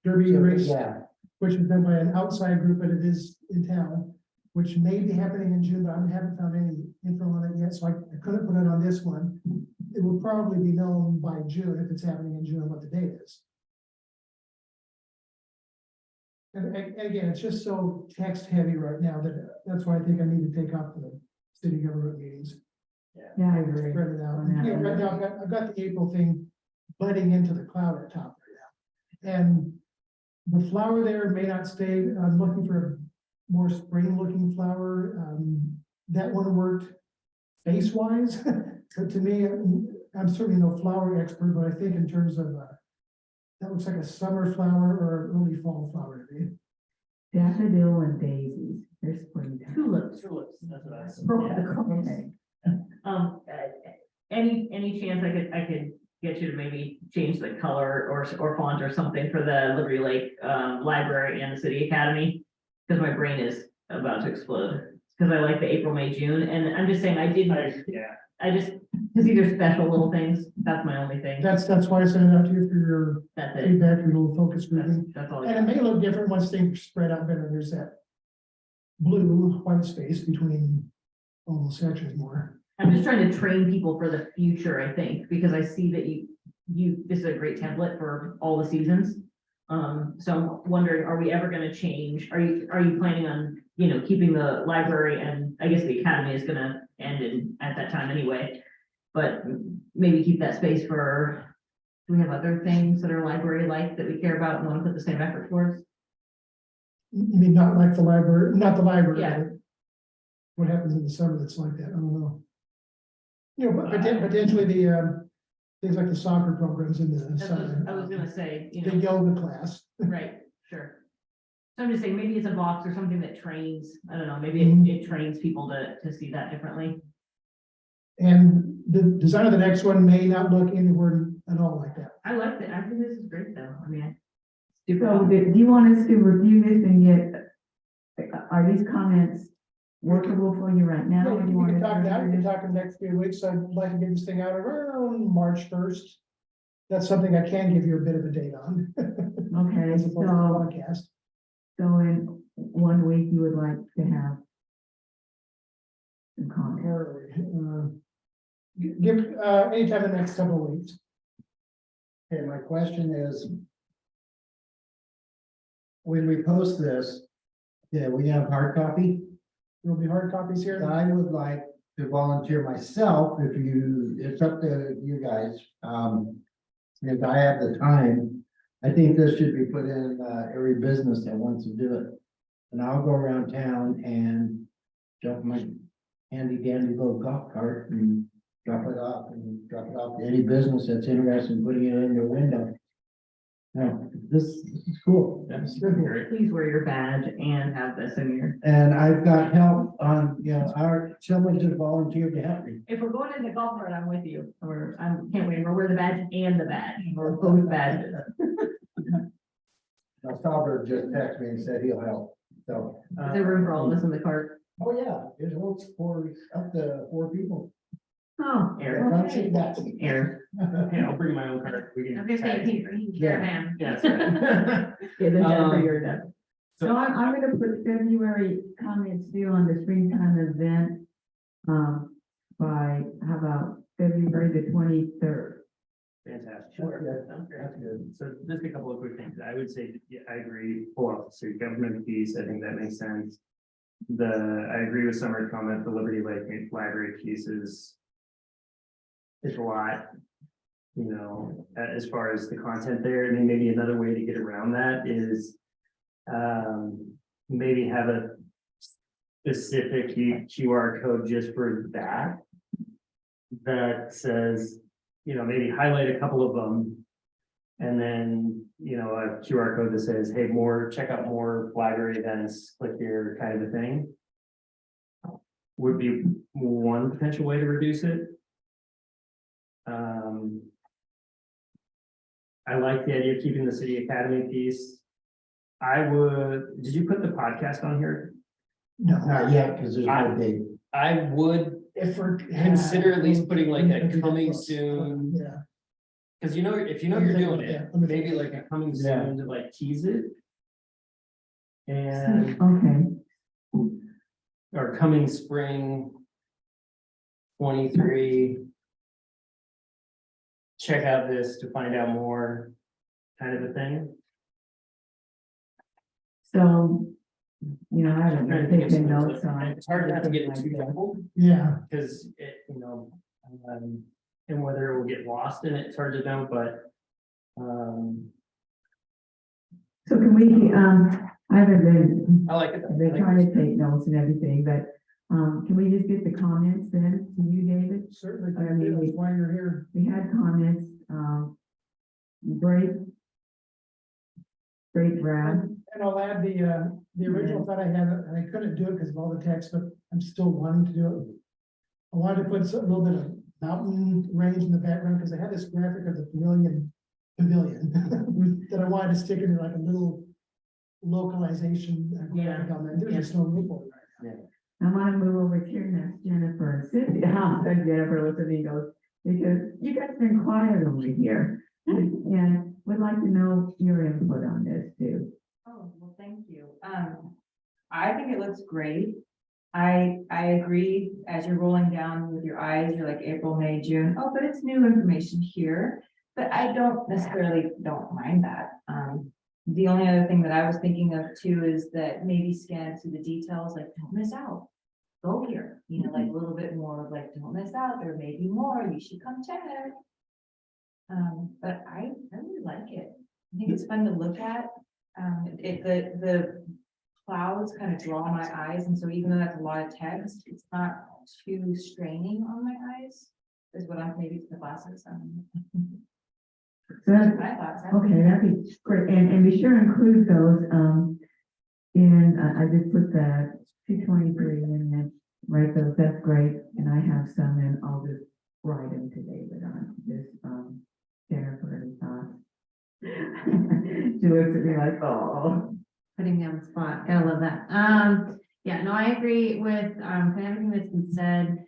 derby race, Yeah, which is done by an outside group, but it is in town, which may be happening in June, but I haven't found any info on it yet, so I couldn't put it on this one. It will probably be known by June if it's happening in June, what the date is. And again, it's just so text heavy right now that that's why I think I need to take off the city government meetings. Yeah, I agree. Spread it out. on that one. Right now, I've got the April thing budding into the cloud at top right now. And the flower there may not stay. I'm looking for a more spring looking flower. That one worked face wise. But to me, I'm certainly no flower expert, but I think in terms of, that looks like a summer flower or an early fall flower to me. Daffodil and daisies, they're springtime. Tulips. That's what I said. Okay. Any chance I could get you to maybe change the color or font or something for the Liberty Lake Library and the City Academy? Because my brain is about to explode, because I like the April, May, June, and I'm just saying because these are special little things, that's my only thing, That's why I sent it out to you for your that's it, feedback, your little focus grouping. that's all. I And it got. may look different once things spread out better. There's that blue, white space between all those sections more. I'm just trying to train people for the future, I think, because I see that this is a great template for all the seasons. So I'm wondering, are we ever gonna change? Are you planning on, keeping the library, and I guess the academy is gonna end at that time anyway. But maybe keep that space for, do we have other things that are library like that we care about and want to put the same effort towards? You mean not like the library, not the library? Yeah. but what happens in the summer that's like that? I don't know. But potentially the, things like the soccer programs in the That's what summer. I was gonna say, The yoga class. right, sure. So I'm just saying, maybe it's a box or something that trains, I don't know, maybe Mhm. it trains people to see that differently. And the design of the next one may not look anywhere at all like that. I like that, I think this is great though, I mean. So Super. do you want us to review this and are these comments workable for you right now? or do We you want can us talk to now, we review can this? talk in the next few weeks. I'd like to get this thing out around March 1st. That's something I can give you a bit of a date on. Okay, As opposed to the podcast. so in 1 week, you would like to have some comments. Give, anytime in the next couple of weeks. Okay, my question is, when we post this, we have hard copy? There'll be hard copies here. I would like to volunteer myself if you, it's up to you guys. If I have the time, I think this should be put in, every business that wants to do it. And I'll go around town and jump my handy dandy little golf cart and drop it off to any business that's interested in putting it in their window. No, this is cool. That's Good. great. Please wear your badge and have this in your. And I've got help on, someone just volunteered to help me. If we're going into golf cart, I'm with you, or I can't wait, we'll wear the badge and the badge, or both badges. Now, Salvador just texted me and said he'll help, so. Is there room for all of us in the cart? Oh, yeah, there's holds for up to 4 people. Oh, Yeah, come sit back. Air. Hey, I'll bring my own card. We can. I'm just saying, caravan. Yeah, that's right. Yeah, then Jennifer, Um, you're done. So I'm gonna put February comments due on the springtime event. By, how about February the 23rd? Fantastic. Sure. Sounds great. That's good. So just a couple of quick things. I would say, yeah, I agree, pull off the city government piece. I think that makes sense. I agree with Summer's comment, the Liberty Lake Library piece is a lot. As far as the content there, I mean, maybe another way to get around that is maybe have a specific QR code just for that. That says, maybe highlight a couple of them. And then, a QR code that says, hey, check out more library events, click here, kind of a thing. Would be one potential way to reduce it. I like the idea of keeping the city academy piece. Did you put the podcast on here? No. Not yet, because there's no date. I would If we're. consider at least putting like a coming soon, Yeah. because if you're doing it, maybe like a coming Yeah. soon to like tease it. And, Okay, or coming spring 23. Check out this to find out more, kind of a thing. so, I haven't I'm trying to been think of taking some- notes on. It's hard not to get it too everything like that. jumbled, Yeah, because and whether it will get lost in it, it's hard to know, but. So can we, I haven't been, I like it. I've been trying to take notes and everything, but, can we just get the comments then to you, David? certainly. I mean, That's why you're here. We had comments, great. Great, Brad. And I'll add the original thought I had, and I couldn't do it because of all the text, but I'm still wanting to do it. I wanted to put a little bit of mountain range in the background, because I had this graphic of the pavilion that I wanted to stick in like a little localization. graphic on there. There's just no room for it right now. I want to move over here next, Jennifer and Cynthia. Jennifer listening goes, because you guys have been quiet over here. And would like to know your input on this too. Oh, well, thank you. I think it looks great. I agree, as you're rolling down with your eyes, you're like April, May, June. Oh, but it's new information here. But I don't mind that. The only other thing that I was thinking of too is that maybe scan through the details, like don't miss out. Go here, like a little bit more of like, don't miss out, there may be more, you should come check. But I really like it. I think it's fun to look at. The clouds kind of draw my eyes, and so even though that's a lot of text, it's not too straining on my eyes. Is what maybe it's the glasses. So that's- My thoughts. Okay, that'd be great. And be sure to include those, I did put that 223 in there, right, those, that's great. And I have some, and I'll just write them to David on this, Jennifer and thoughts. She looks at me like, oh. Putting me on the spot, gotta love that. Yeah, no, I agree with, kind of everything that's been said.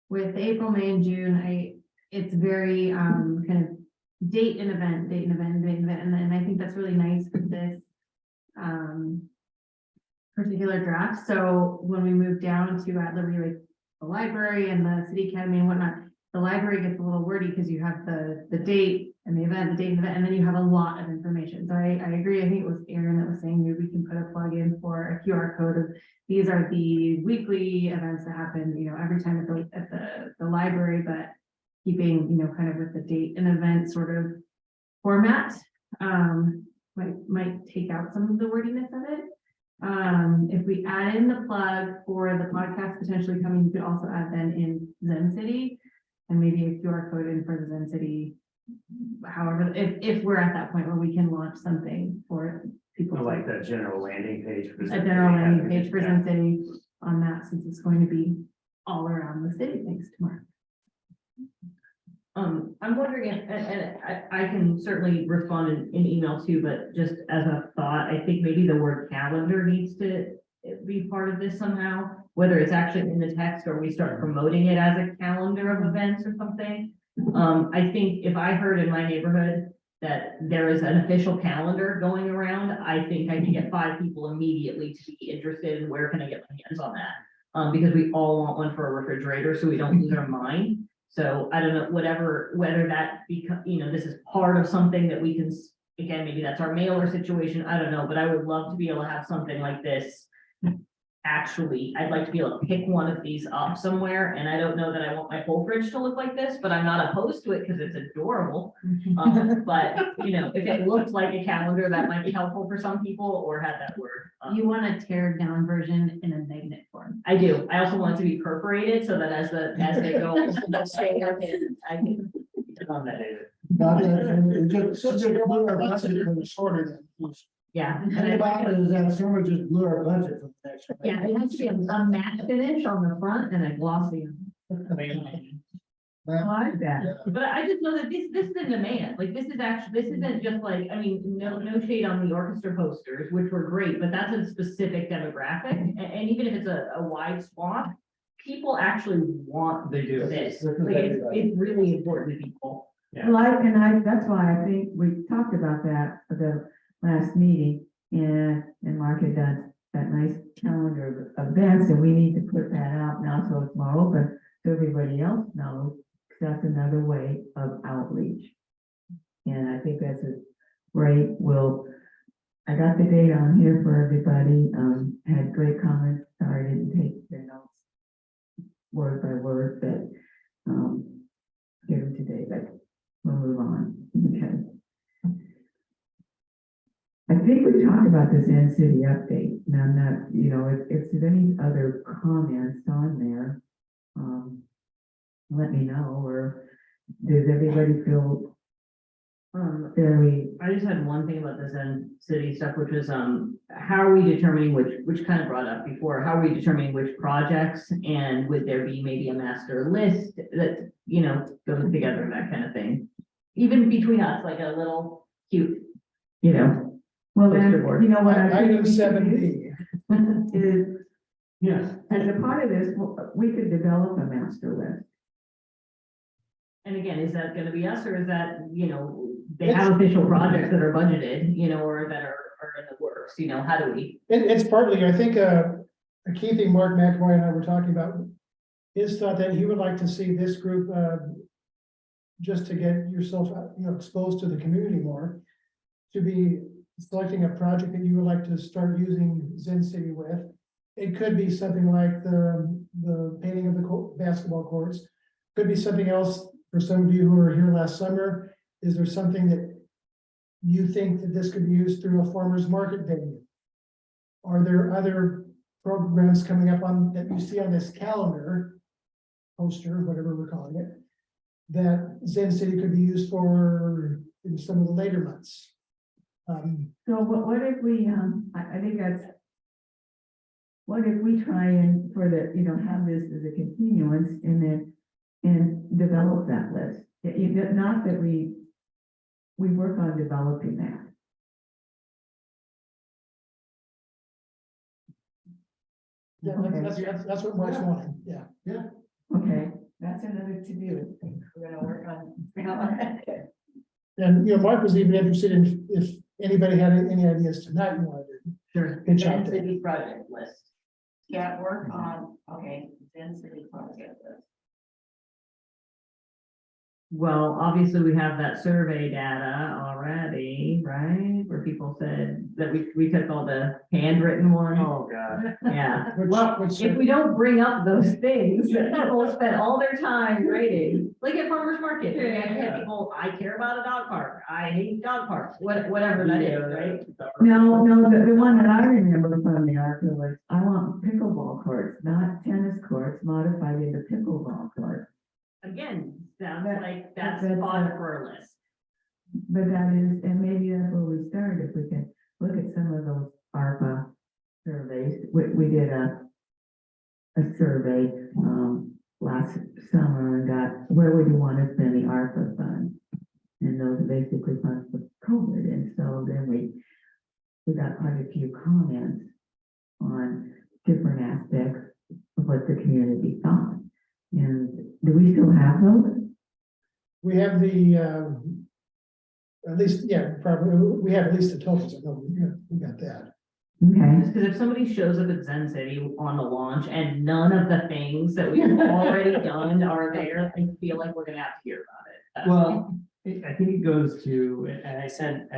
With April, May, and June, it's very, kind of date and event, and then I think that's really nice with this, particular draft. So when we move down to at Liberty Lake, the library and the city academy and whatnot, the library gets a little wordy because you have the date and the event, the date of the event, and then you have a lot of information. So I agree. I think it was Aaron that was saying maybe we can put a plug in for a QR code of these are the weekly events that happen, every time at the library, but keeping, kind of with the date and event sort of format. Might take out some of the wordiness of it. If we add in the plug for the podcast potentially coming, you could also add then in Zen City and maybe a QR code in for the Zen City. However, if we're at that point where we can launch something for people. I like that general landing page. For A Zen general City. landing page for Yeah. Zen City on that, since it's going to be all around the city thanks to Mark. I'm wondering if, and I can certainly respond in email too, but just as a thought, I think maybe the word calendar needs to be part of this somehow, whether it's actually in the text or we start promoting it as a calendar of events or something. I think if I heard in my neighborhood that there is an official calendar going around, I think I can get 5 people immediately to be interested in where can I get my hands on that? Because we all want one for a refrigerator, so we don't lose our mind. So I don't know, whether that this is part of something that we can, again, maybe that's our mailer situation, I don't know, but I would love to be able to have something like this. Actually, I'd like to be able to pick one of these up somewhere, and I don't know that I want my whole fridge to look like this, but I'm not opposed to it because it's adorable. But, if it looks like a calendar, that might be helpful for some people, or had that word. You want a teared down version in a magnet form. I do. I also want it to be perforated so that as they go. I can. On that, David. But it just, So just you're blew our about budget. to shorter than. Yeah. The thing about it is that someone just blew our budget for the next. Yeah, it has to be a matte finish on the front and a glossy. I like that. But I just know that this is in demand, like, this isn't just like, no shade on the orchestra posters, which were great, but that's a specific demographic, and even if it's a wide swath, people actually want They do. this, like, it's really important to people. Yeah. That's why I think we talked about that at the last meeting, and Mark had done that nice calendar of events, and we need to put that out now, so it's more open, so everybody else knows. That's another way of outreach. And I think that's a great, I got the date on here for everybody, had great comments, sorry I didn't take their notes word by word, but, give them today, but we'll move on, okay. I think we talked about this Zen City update, now I'm not, if there's any other comments on there, let me know, or does everybody feel fairly? I just had one thing about the Zen City stuff, which was, how are we determining which kind of brought up before, how are we determining which projects, and would there be maybe a master list that, goes together, that kind of thing? Even between us, like a little cute, Well, then, Poster board. what I think Item we should 7B. do is, Yes. as a part of this, we could develop a master list. and again, is that gonna be us, or is that, they have official projects that are budgeted, or that are in the works, how do we? It's partly, I think, a key thing Mark McAvoy and I were talking about, his thought that he would like to see this group, just to get yourself, exposed to the community more, to be selecting a project that you would like to start using Zen City with. It could be something like the painting of the basketball courts, could be something else. For some of you who were here last summer, is there something that you think that this could be used through a farmer's market venue? Are there other programs coming up that you see on this calendar, poster, whatever we're calling it, that Zen City could be used for in some of the later months? So what if we, I think what if we try and have this as a continuance and develop that list? Not that we work on developing that. That's what Mark's wanting, yeah. Okay, That's another to do. We're gonna work on. And, Mark was even interested in if anybody had any ideas tonight you wanted to Sure. pitch out there. City project list. Yeah, work on, okay, Zen City project list. Well, obviously, we have that survey data already, right? Where people said that we took all the handwritten ones. Oh, God. Yeah, Which- well, which if we don't bring up those things that people spend all their time grading, like at farmer's market, I have people, I care about a dog park, I hate dog parks, whatever that is, right? No, the one that I remember from the article was, I want pickleball courts, not tennis courts modified into pickleball courts. Again, sounds That- like that's that's fodder a- for a list. But that is, and maybe that's where we start, if we can look at some of those ARPA surveys. We did a survey, last summer and got, where would you want to spend the ARPA funds? And those are basically funds for COVID, and so then we got quite a few comments on different aspects of what the community thought. And do we still have those? We have the, at least, yeah, probably, we have at least the totals, I know, we got that. Okay, Because if somebody shows up at Zen City on the launch and none of the things that we've already done are there, I feel like we're gonna have to hear about it. Well, I think it goes to, and I sent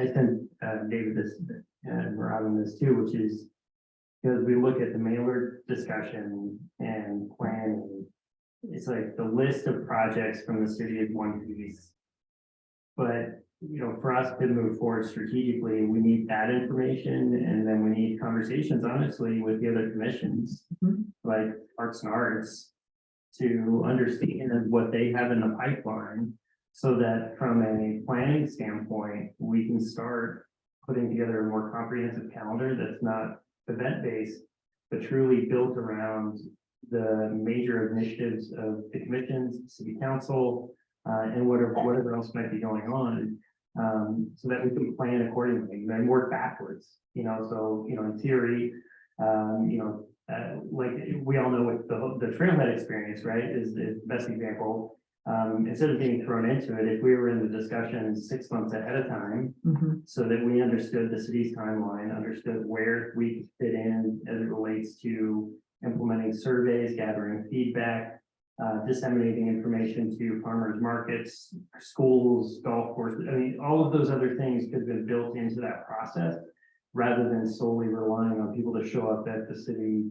David this, and Robin this too, which is, because we look at the mailer discussion and planning, it's like the list of projects from the city is one piece. But, you know, for us to move forward strategically, we need that information, and then we need conversations, honestly, with the other commissions, like Arts and Arts, to understand what they have in the pipeline, so that from a planning standpoint, we can start putting together a more comprehensive calendar that's not event-based, but truly built around the major initiatives of the commissions, city council, and whatever else might be going on, so that we can plan accordingly and work backwards, you know, so, you know, in theory, like, we all know what the trailhead experience, right, is the best example. Instead of being thrown into it, if we were in the discussion 6 months ahead of time, mhm, so that we understood the city's timeline, understood where we could fit in as it relates to implementing surveys, gathering feedback, disseminating information to farmers markets, schools, golf courses. I mean, all of those other things could have been built into that process, rather than solely relying on people to show up at the city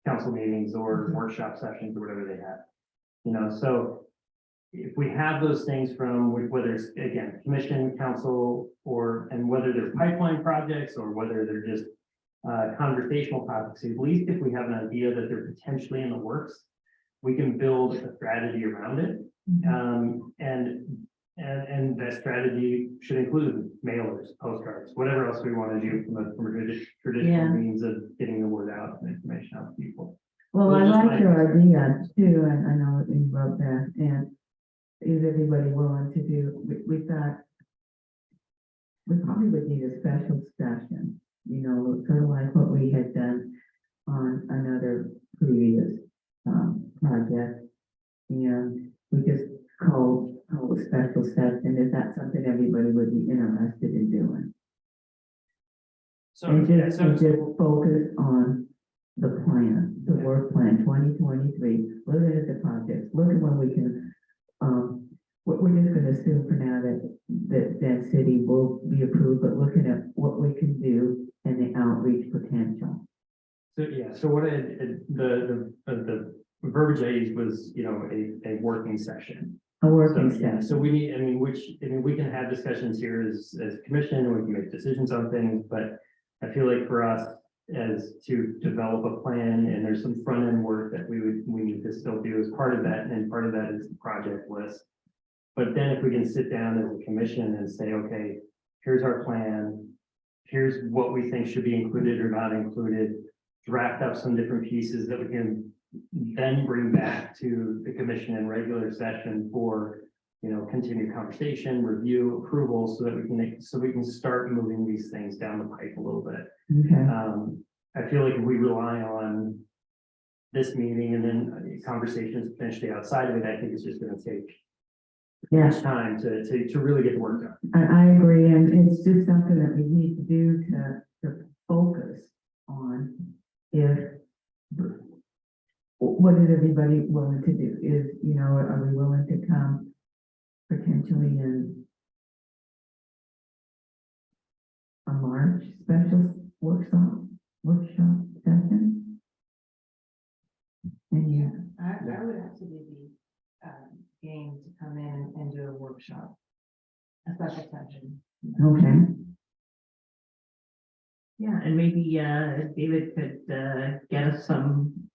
council meetings or workshop sessions or whatever they have. You know, so if we have those things from whether it's, again, commission, council, and whether they're pipeline projects or whether they're just conversational topics, at least if we have an idea that they're potentially in the works, we can build a strategy around it. And that strategy should include mailers, postcards, whatever else we want to do from a traditional Yeah. means of getting the word out and information out to people. well, I Well, just like your idea too, and I know that you wrote that, and is everybody willing to do, we thought we probably would need a special session, you know, sort of like what we had done on another previous project. And we just called a special session. Is that something everybody would be interested in doing? So, And yeah, just, so, and just focus on the plan, the work plan, 2023, looking at the projects, looking when we can, we're just gonna assume for now that city will be approved, but looking at what we can do and the outreach potential. so what the verbiage I used was, you know, a working session. A working So, yeah, session. so we need, I mean, we can have discussions here as commission, and we can make decisions on things, but I feel like for us as to develop a plan, and there's some front end work that we need to still do as part of that, and part of that is the project list. But then if we can sit down as a commission and say, okay, here's our plan, here's what we think should be included or not included, draft up some different pieces that we can then bring back to the commission in regular session for, you know, continued conversation, review, approval, so that we can start moving these things down the pipe a little bit. Okay, I feel like if we rely on this meeting and then conversations potentially outside of it, I think it's just gonna take yeah, much time to really get the work done. I agree, and it's just something that we need to do to focus on if what is everybody willing to do? Is, you know, are we willing to come for March special workshop session. And yeah, I would actually be, game to come in and do a workshop. A special session. okay, Yeah, and maybe, David could, get us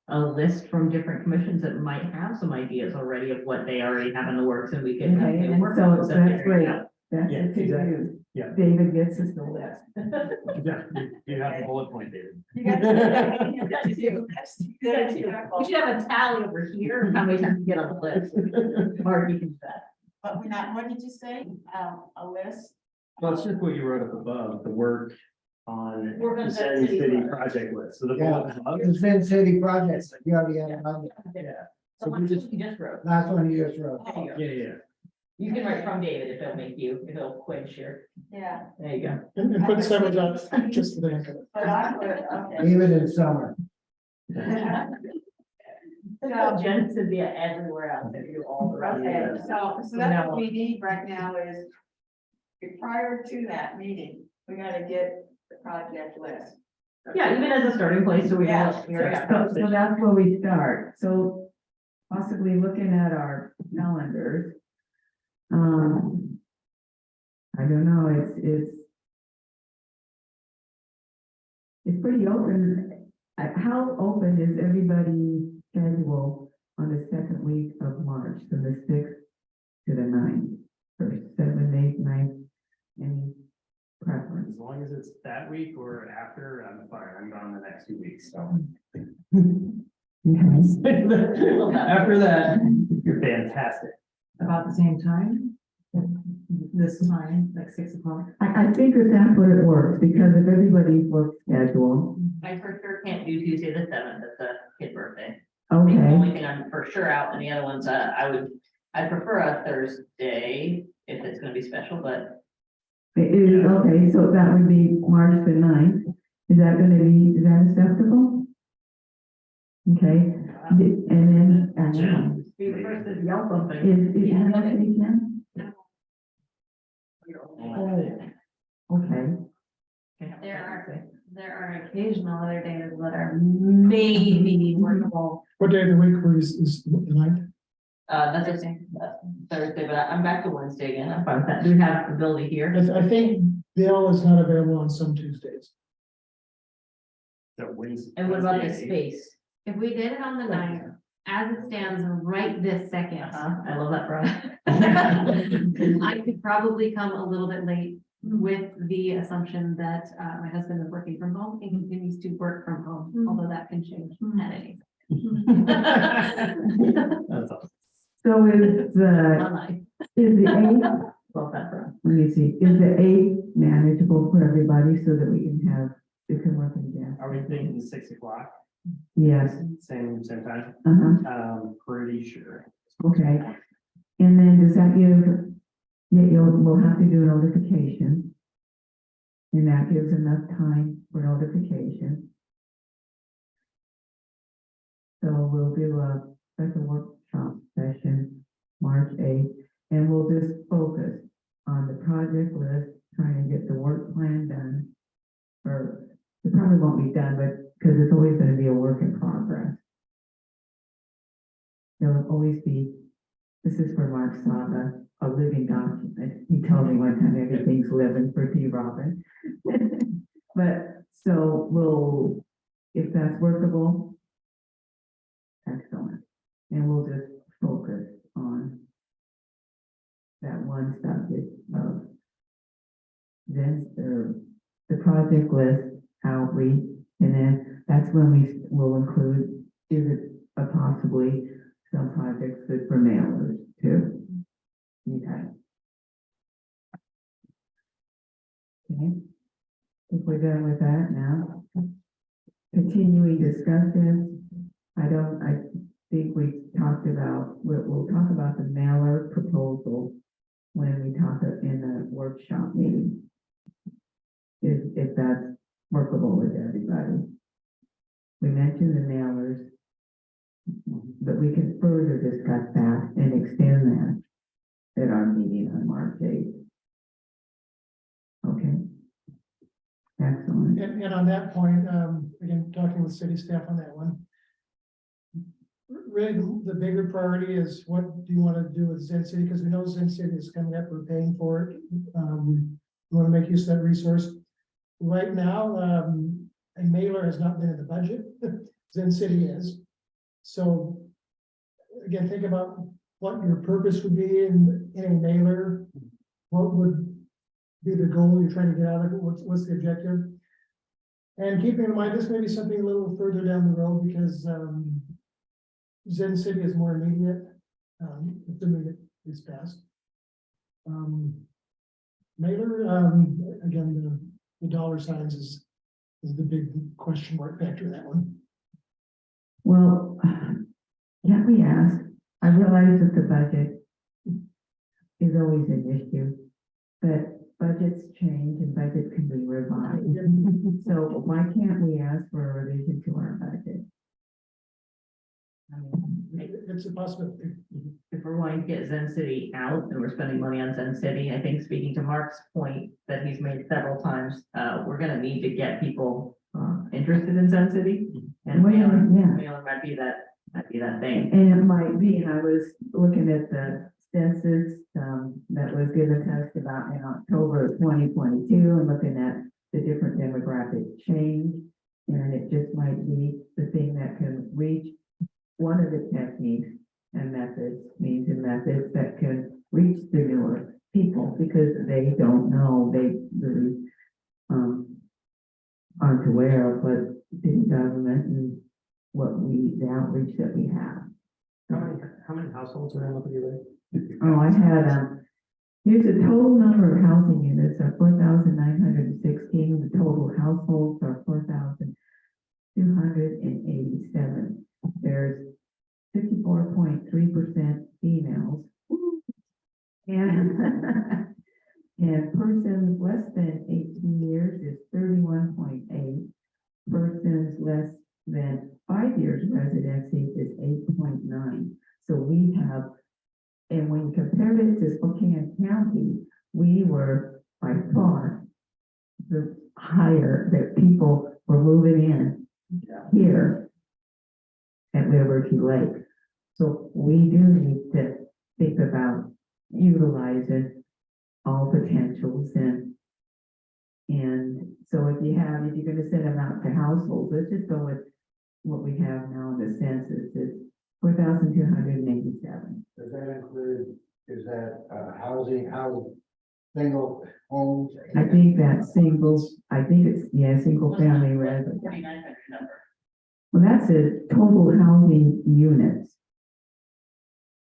a list from different commissions that might have some ideas already of what they already have in the works, and we can. okay, and work so on that's some figuring it great. out. That's Yeah, it to exactly. you. Yeah. David gets us the list. Yeah, you have a bullet point, David. You got to- you got to do this. You got to do that. We should have a tally over here of how many times you get on the list. Mark, you can do that. But we're not, what did you say? A list? Well, it's just what you wrote up above, the work on Work on the Zen Zen City City project. project list, so the Yeah. bullet above. It's been city projects, you already had it on, Yeah, So so we just, you just wrote. last one you just wrote. There you go. yeah. You can write from David if it'll make you, if it'll quench your, Yeah. there you go. And put several dots just for the heck of it. But I would, okay. Even in summer. So, Jen should be everywhere else, if you all the rest. okay, so that's what we need right now is prior to that meeting, we gotta get the project list. Yeah, even as a starting place, so we know. Yeah. what we already got. So that's where we start, so possibly looking at our calendars. I don't know, it's pretty open. How open is everybody's schedule on the second week of March, from the 6th to the 9th, or 7th, 8th, 9th, any preference? As long as it's that week or after, I'm fine, I'm gone the next 2 weeks, so. Okay. After that, you're fantastic. About the same time? This time, like 6 o'clock? I think that's what it works, because of everybody's work schedule. I for sure can't do Tuesday the 7th, that's a kid birthday. The only Okay, thing I'm for sure out, and the other ones, I prefer a Thursday if it's gonna be special, but okay, so that would be March the 9th. Is that acceptable? Okay, and then, be the first to yell something. is that okay, Ken? Oh, okay, There are occasional other days that are maybe workable. What day of the week is the ninth? That's Thursday, but I'm back to Wednesday again, I'm fine with that. Do we have ability here? I think Bill is not available on some Tuesdays. So Wednesday. And what about the Wednesday, space? If we did it on the 9th, as it stands right this second, I love that, Brian. I could probably come a little bit late with the assumption that my husband is working from home and continues to work from home, although that can change at any. That's awesome. so is the Online. 8th, Love that, Brian. let me see, is the 8th manageable for everybody so that we can have, we can work in gas? Are we thinking 6 o'clock, Yes, same time? Pretty sure. okay. And then does that give, we'll have to do a notification. And that gives enough time for notification. So we'll do a special workshop session, March 8th, and we'll just focus on the project list, trying to get the work plan done. Or it probably won't be done, but, because it's always gonna be a work in progress. There'll always be, this is for Mark Saba, a living document. He told me one time everything's living for T. Robin. But, so we'll, if that's workable, excellent. And we'll just focus on that one subject of then the project list, outreach, and then that's when we will include, is it possibly some projects good for mailers too? Okay. Okay, if we're done with that now. Continuing discussion, I think we talked about, we'll talk about the mailer proposal when we talk in the workshop meeting. If that's workable with everybody. We mentioned the mailers, but we can further discuss that and extend that at our meeting on March 8th. Okay? Excellent. And on that point, again, talking with city staff on that one. Really, the bigger priority is what do you want to do with Zen City? Because we know Zen City is coming up, we're paying for it. We want to make use of that resource. Right now, a mailer has not been in the budget. Zen City is. So again, think about what your purpose would be in a mailer. What would be the goal you're trying to get out of it? What's the objective? And keeping in mind, this may be something a little further down the road because Zen City is more immediate, if the minute is passed. Mailer, again, the dollar signs is the big question mark factor in that one. Well, can't we ask, I realize that the budget is always an issue, but budgets change and budgets can be revised. So why can't we ask for a revision to our budget? I mean, It's a possibility. if we're wanting to get Zen City out and we're spending money on Zen City, I think speaking to Mark's point that he's made several times, we're gonna need to get people interested in Zen City. And Well, yeah. mailer might be that thing. And it might be, and I was looking at the census, that was given to us about in October of 2022 and looking at the different demographic change. And it just might be the thing that can reach one of the techniques and methods, means and methods that can reach the newer people because they don't know, they really, aren't aware of what city government and the outreach that we have. How many households are in Liberty Lake? Oh, I had, here's the total number of housing units are 4,916. The total households are 4,287. There's 54.3% females. And, and persons less than 18 years is 31.8. Persons less than 5 years residency is 8.9. So we have, and when you compare it to Spokane County, we were by far the higher that people were moving in here at Liberty Lake. So we do need to think about utilizing all potentials and so if you're gonna send them out to households, let's just go with what we have now in the census, it's 4,287. Does that include, is that housing, single homes? I think that's singles, I think it's, single family residence. 4,900 number. Well, that's a total housing units.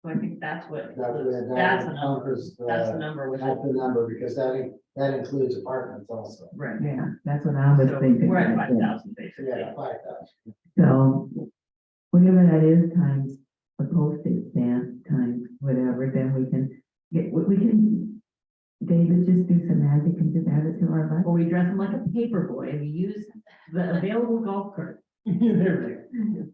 So I think that's what, That's that's the number, that's the number with. That's the number, because that includes apartments also. Right. Yeah, that's what I was So thinking. we're at 5,000 basically. Yeah, 5,000. So whatever that is times the postage stamp times whatever, then we can David, just do some magic and just add it to our budget. Or we dress them like a paper boy and we use the available golf cart. There we go.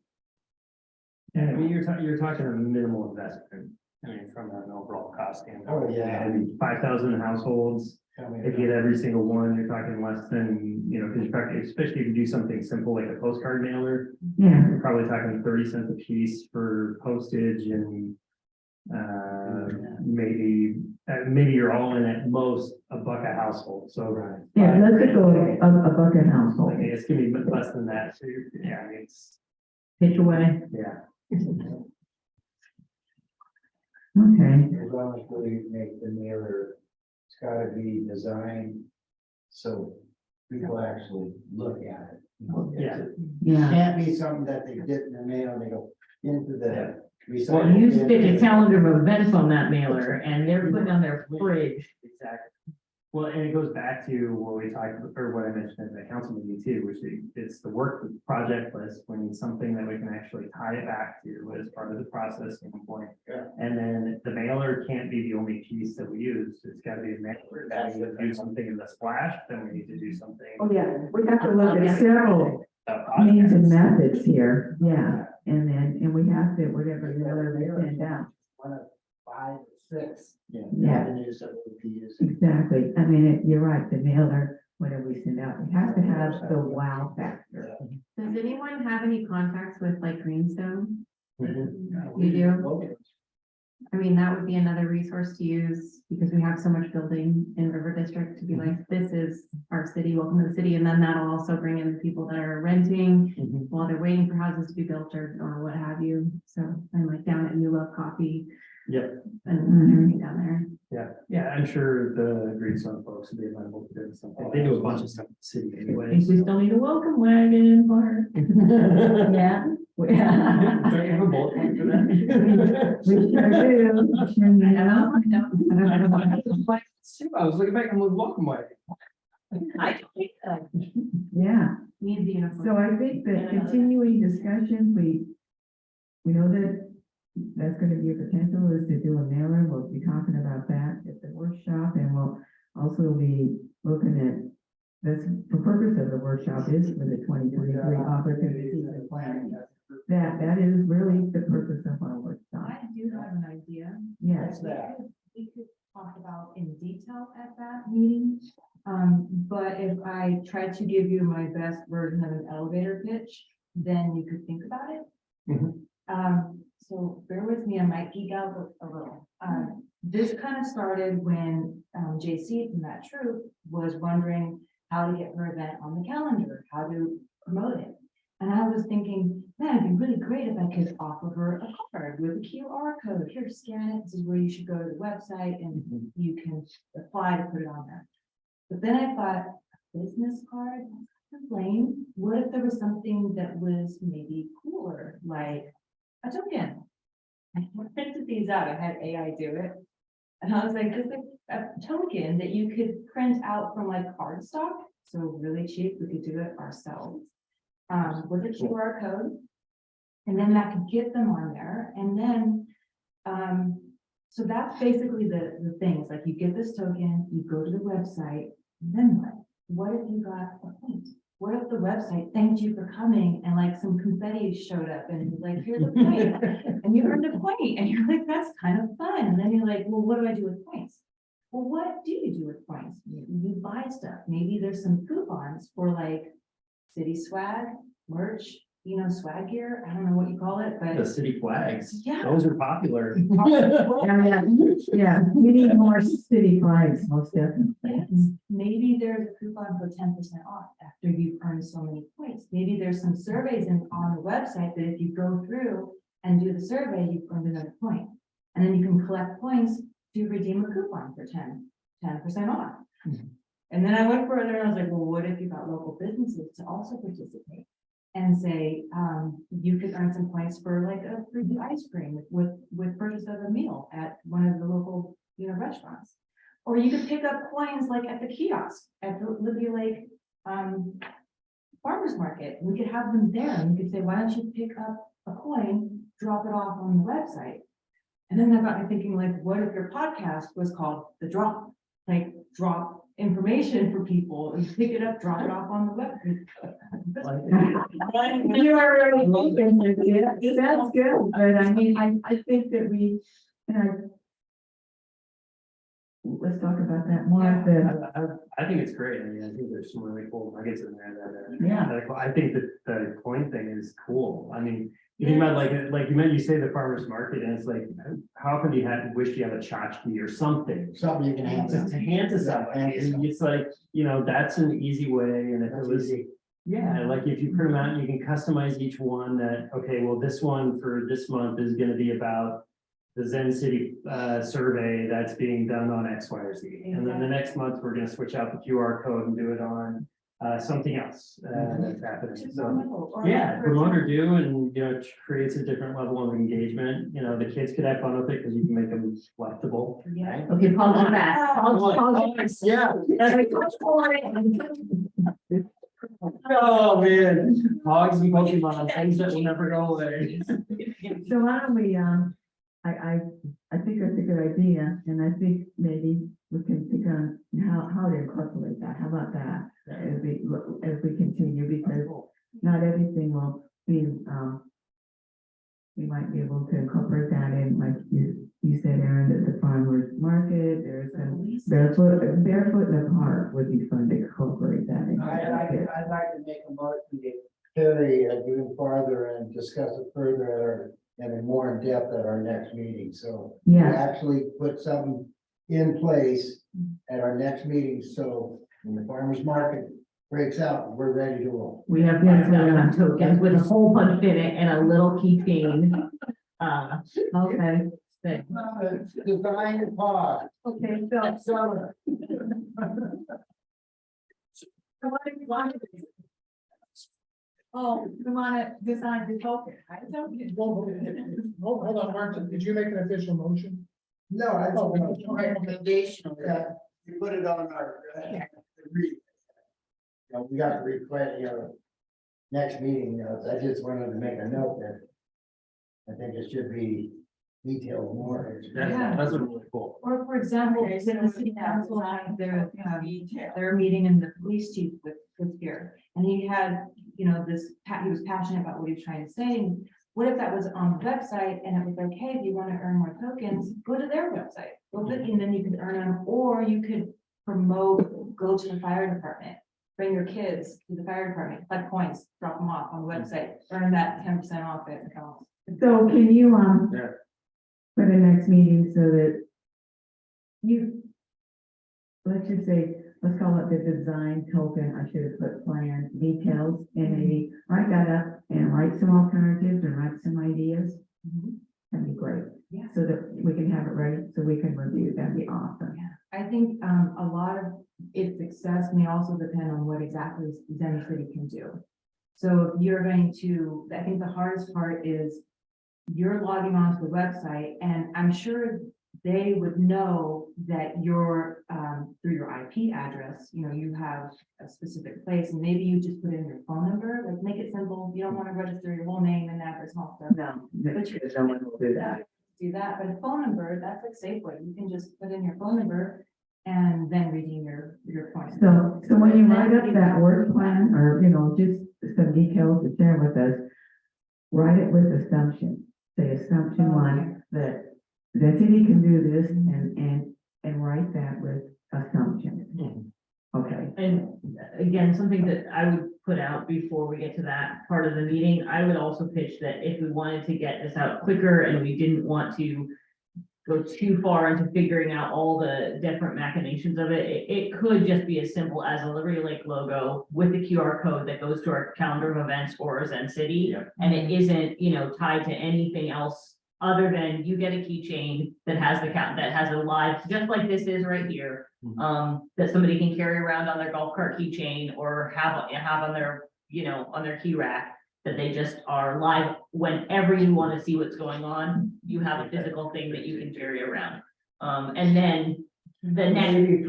And I mean, you're talking a minimal investment, I mean, from an overall cost standpoint. Oh, yeah. 5,000 households, if you get every single one, you're talking less than, because you're talking, especially if you do something simple like a postcard mailer, Yeah, you're probably talking 30 cents a piece for postage and maybe you're all in at most $1 a household, so. Right. yeah, let's just go with a bucket household. I mean, it's gonna be less than that, so yeah, I mean, it's, Pitch away. yeah. Okay, As long as we make the mailer, it's gotta be designed so people actually look at it. Yeah. It yeah. can't be something that they get in the mail and they go into the. Well, recycle you bin. stick a calendar of events on that mailer and they're putting on their fridge. Exactly. Well, and it goes back to what we talked, or what I mentioned at the council meeting too, which it's the work project list. We need something that we can actually tie it back to as part of the process standpoint. Yeah. And then the mailer can't be the only piece that we use. It's gotta be a mailer. If we need to do something in the splash, then we need to do something. Oh, yeah, we have to look at several uh, means and podcasts. methods here, yeah. And we have to, whatever mailer we send out. One of 5 or 6 Yeah. avenues that would be used. Exactly. I mean, you're right, the mailer whatever we send out. It has to have the wow factor. Does anyone have any contacts with like Greenstone? Mhm. You do? I mean, that would be another resource to use because we have so much building in River District to be like, this is our city, welcome to the city. And then that'll also bring in the people that are renting Mhm. while they're waiting for houses to be built or what have you. So, and like down at New Love Coffee Yep, and everything down there. yeah, I'm sure the Greenstone folks would be amenable to doing something. They do a bunch of stuff in the city I think anyways. we still need a welcome wagon part. Yeah. Don't you have a bullet point for that? We sure do. We sure need I was looking back, I'm like, welcome wagon. I think so. Yeah, Need the uniform. so I think that continuing discussions, we know that that's gonna be a potential is to do a mailer. We'll be talking about that at the workshop, and we'll also be looking at, that's the purpose of the workshop is for the 2023 opportunities and planning. That is really the purpose of our workshop. I do have an idea. Yes. We could talk about in detail at that meeting. But if I try to give you my best version of an elevator pitch, then you could think about it. Mhm. So bear with me, I might geek out a little. This kind of started when JC from that troop was wondering how to get her event on the calendar, how to promote it. And I was thinking, man, it'd be really great if I could offer her a card with a QR code. Here, scan it. This is where you should go to the website and you can apply to put it on there. But then I thought, a business card, that's lame. What if there was something that was maybe cooler, like a token? I printed these out. I had AI do it. And I was like, just a token that you could print out from like cardstock. So really cheap, we could do it ourselves. With a QR code. And then that could get them on there. And then, so that's basically the things, like you get this token, you go to the website, then what? What if you got a point? What if the website thanked you for coming and like some confetti showed up and like, here's a point, and you earned a point, and you're like, that's kind of fun. And then you're like, well, what do I do with points? Well, what do you do with points? You buy stuff. Maybe there's some coupons for like city swag, merch, you know, swag gear. I don't know what you call it, The but city flags, Yeah. those are popular. Yeah, we need more city flags, most definitely. yes, maybe there's a coupon for 10% off after you've earned so many points. Maybe there's some surveys on the website that if you go through and do the survey, you've earned another point. And then you can collect points to redeem a coupon for 10% off. Mhm. And then I went further and I was like, well, what if you got local businesses to also participate? And say, you could earn some points for like a free ice cream with purchase of a meal at one of the local, you know, restaurants. Or you could pick up coins like at the kiosk at the Libya Lake, farmer's market. We could have them there and you could say, why don't you pick up a coin, drop it off on the website? And then that got me thinking, like, what if your podcast was called The Drop? Like, drop information for people and pick it up, drop it off on the web. You are really thinking, yeah, that's good, but I mean, I think that we, let's talk about that more, I think it's great. I mean, I think there's some really cool nuggets in there that, Yeah. that I think that the coin thing is cool. I mean, you think about like you meant, you say the farmer's market and it's like, how often do you wish you have a tchotchke or something? Something you can have. Just to hand to somebody, and it's like, you know, that's an easy way, and if it was, yeah, like if you print them out, you can customize each one that, okay, well, this one for this month is gonna be about the Zen City survey that's being done on X, Y, or Z. And then the next month, we're gonna switch out the QR code and do it on something else that's happening. So, yeah, promote or do, and, you know, it creates a different level of engagement. You know, the kids could have fun with it because you can make them collectible. Yeah. right? Okay, pause on that. Pause. Yeah. Oh, man, hogs and Pokemon, things that will never go away. so why don't we, I think that's a good idea, and I think maybe we can think on how to incorporate that, how about that? As we continue, because not everything will be, we might be able to incorporate that in, like you said, Aaron, that the farmer's market, there's some barefoot in the park would be fun to incorporate that in. I'd like to make a motion to carry it even farther and discuss it further and more in depth at our next meeting, so. We Yeah, actually put something in place at our next meeting, so when the farmer's market breaks out, we're ready to roll. We have been on tokens with a whole bunch in it and a little keychain. Okay. Thing. Design and pod. okay, so, Oh, you wanna design the token, I don't. Hold on, Martin, did you make an official motion? No, I Oh, no. recommendation that we put it on our. We got to request, next meeting, I just wanted to make a note that. I think it should be detailed more. That's really cool. Or for example, when the city council had their meeting and the police chief was here. And he had, he was passionate about what he was trying to say. And what if that was on the website and it was like, hey, if you want to earn more tokens, go to their website. Go click and then you can earn them, or you could promote, go to the fire department. Bring your kids to the fire department, collect points, drop them off on the website, earn that 10% off it. so can you, Yeah. for the next meeting, so that you, let's just say, let's call it the design token, I should have put plan details, and maybe write that up and write some alternatives and write some ideas. That'd be great. Yeah. So that we can have it ready, so we can review, that'd be awesome. I think a lot of its success may also depend on what exactly Zen City can do. So if you're going to, I think the hardest part is you're logging onto the website, and I'm sure they would know that you're through your IP address, you have a specific place, and maybe you just put in your phone number, like make it simple. You don't want to register your whole name and address and all stuff. No, because someone will do that. Do that, but a phone number, that's like Safeway. You can just put in your phone number and then redeem your points. So when you write up that work plan, or, just some details to share with us, write it with assumption. Say assumption one, that the city can do this, and write that with assumption. Okay, And again, something that I would put out before we get to that part of the meeting, I would also pitch that if we wanted to get this out quicker and we didn't want to go too far into figuring out all the different machinations of it, it could just be as simple as a Liberty Lake logo with the QR code that goes to our calendar of events or Zen City. Yep. And it isn't, tied to anything else other than you get a keychain that has that has a live, just like this is right here. That somebody can carry around on their golf cart keychain or have on their, on their key rack. That they just are live whenever you want to see what's going on, you have a physical thing that you can carry around. And then the next thing,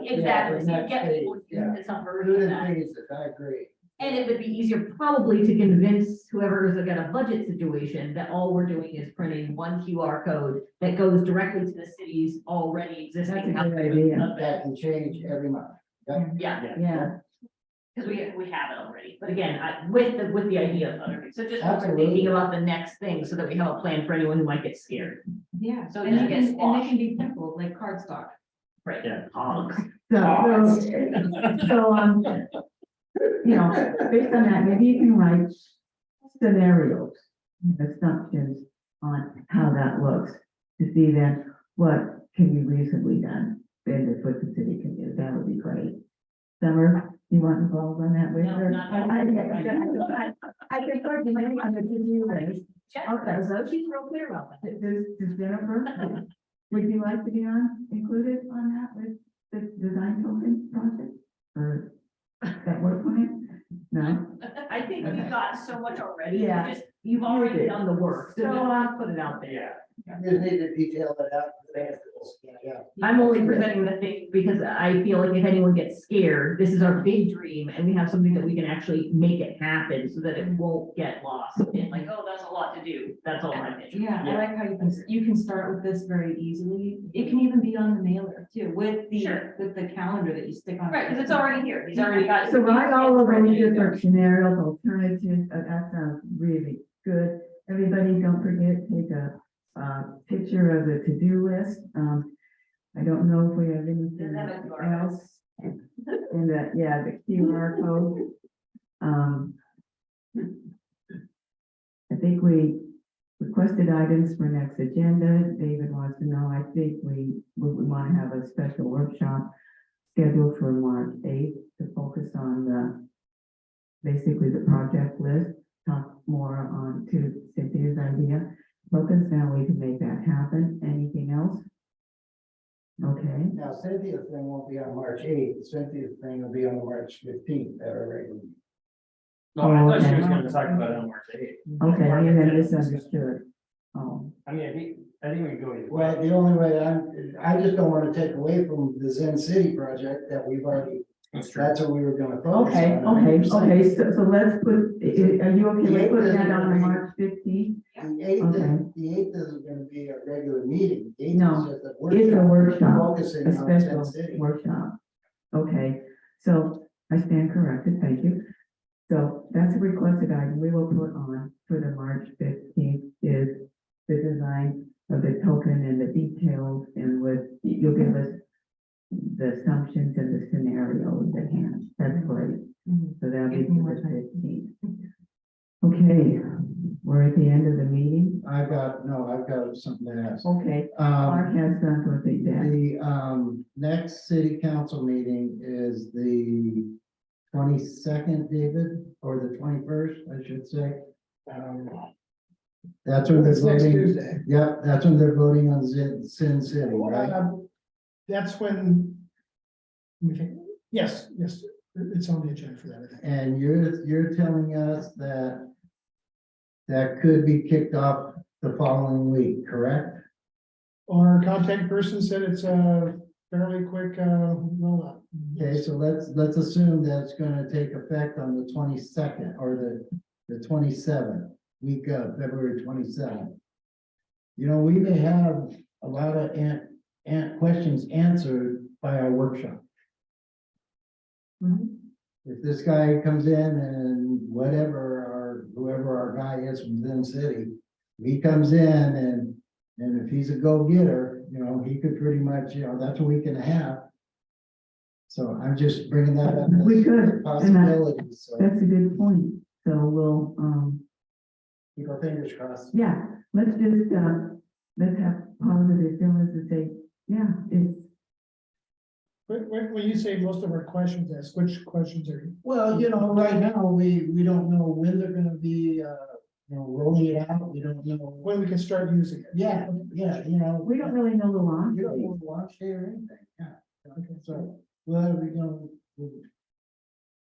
exactly, so you get people to use some version of that. I agree. And it would be easier probably to convince whoever is got a budget situation that all we're doing is printing one QR code that goes directly to the city's already existing. That's a good idea. That can change every month. Yeah, yeah. because we have it already, but again, with the idea of other things, so just Absolutely. thinking about the next thing so that we have a plan for anyone who might get scared. Yeah, So and you they get can, and squashed. they can be simple, like cardstock. Right. Yeah. Hogs. Based on that, maybe you can write scenarios, assumptions on how that looks, to see then what can be reasonably done, then that's what the city can do, that would be great. Summer, you want involved on that with No, her? not- I can start doing on the to-do list. Okay, so she's real clear about that. Does Jennifer, would you like to be included on that with the design token project? Or that work plan? No? I think we've got so much already. Yeah. You've already did. done the work, so So, just put it out there. Yeah. Just need to detail it out. Yeah. I'm only presenting the thing because I feel like if anyone gets scared, this is our big dream and we have something that we can actually make it happen so that it won't get lost. And like, oh, that's a lot to do. That's all my vision. Yeah, I like how you can start with this very easily. It can even be on the mailer too, with Sure. the calendar that you stick on. Right, because it's already here. He's already got. So write all of those different scenarios, alternatives, that sounds really good. everybody, don't forget, take a, picture of the to-do list. I don't know if we have anything Doesn't have a QR. else. And that, yeah, the QR code. I think we requested items for next agenda. David wants to know, I think we want to have a special workshop scheduled for March 8th to focus on basically the project list, talk more on to Cynthia's idea. Focus, now we can make that happen. Anything else? Okay, Now Cynthia's thing won't be on March 8th. Cynthia's thing will be on March 15th at our regular meeting. No, I thought she was Okay. gonna talk about it on March 8th. okay, I misunderstood. Oh, I mean, I think we can go either Well, way. the only way I just don't want to take away from the Zen City project that we've already, That's true. that's what we were gonna focus okay, on. okay, so let's put, are you okay with putting that on the March 15th? The eighth isn't gonna be a regular meeting. The 8th No, is just a It's a workshop, Focusing a on Zen special City. workshop. Okay, so I stand corrected, thank you. So that's a requested item we will put on for the March 15th is the design of the token and the details and with, you'll give us the assumptions and the scenarios at hand. That's great. So that'll be Gives me for more the time. 15th. Okay, we're at the end of the meeting. I've got something to ask. Okay, Mark has something to say. The next city council meeting is the 22nd, David, or the 21st, I should say. That's when they're It's next voting. Tuesday. Yep, that's when they're voting on Sin City, right? That's when. let me think. Yes, it's on the agenda for that, I think. And you're telling us that that could be kicked off the following week, correct? Our contact person said it's a fairly quick, roll up. Okay, so let's assume that it's gonna take effect on the 22nd or the 27th, week of February 27th. You know, we may have a lot of questions answered by our workshop. If this guy comes in and whoever our guy is from Zen City, he comes in and if he's a go-getter, you know, he could pretty much, you know, that's a week and a half. So I'm just bringing that up. as We could, a and that- Possibility, so That's a good point. So we'll, keep our fingers crossed. yeah, let's just, let's have positive feelings and say, yeah, it's, When you say most of our questions asked, which questions are you? Well, you know, right now, we don't know when they're gonna be, rolling it out. We don't know. When we can start using it? Yeah, you know. we don't really know the launch We don't date. know the launch date or anything, yeah. Okay, so, well,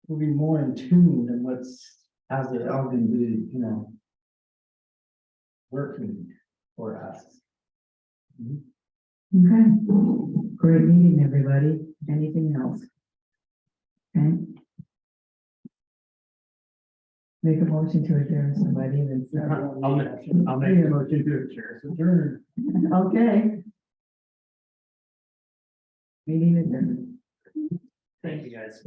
we'll be more in tune than how's it all gonna be, you know, working for us. Okay, great meeting, everybody. Anything else? Okay. Make a motion to adjourn somebody and then. I'll make the motion to adjourn. Okay. Meeting adjourned. Thank you, guys.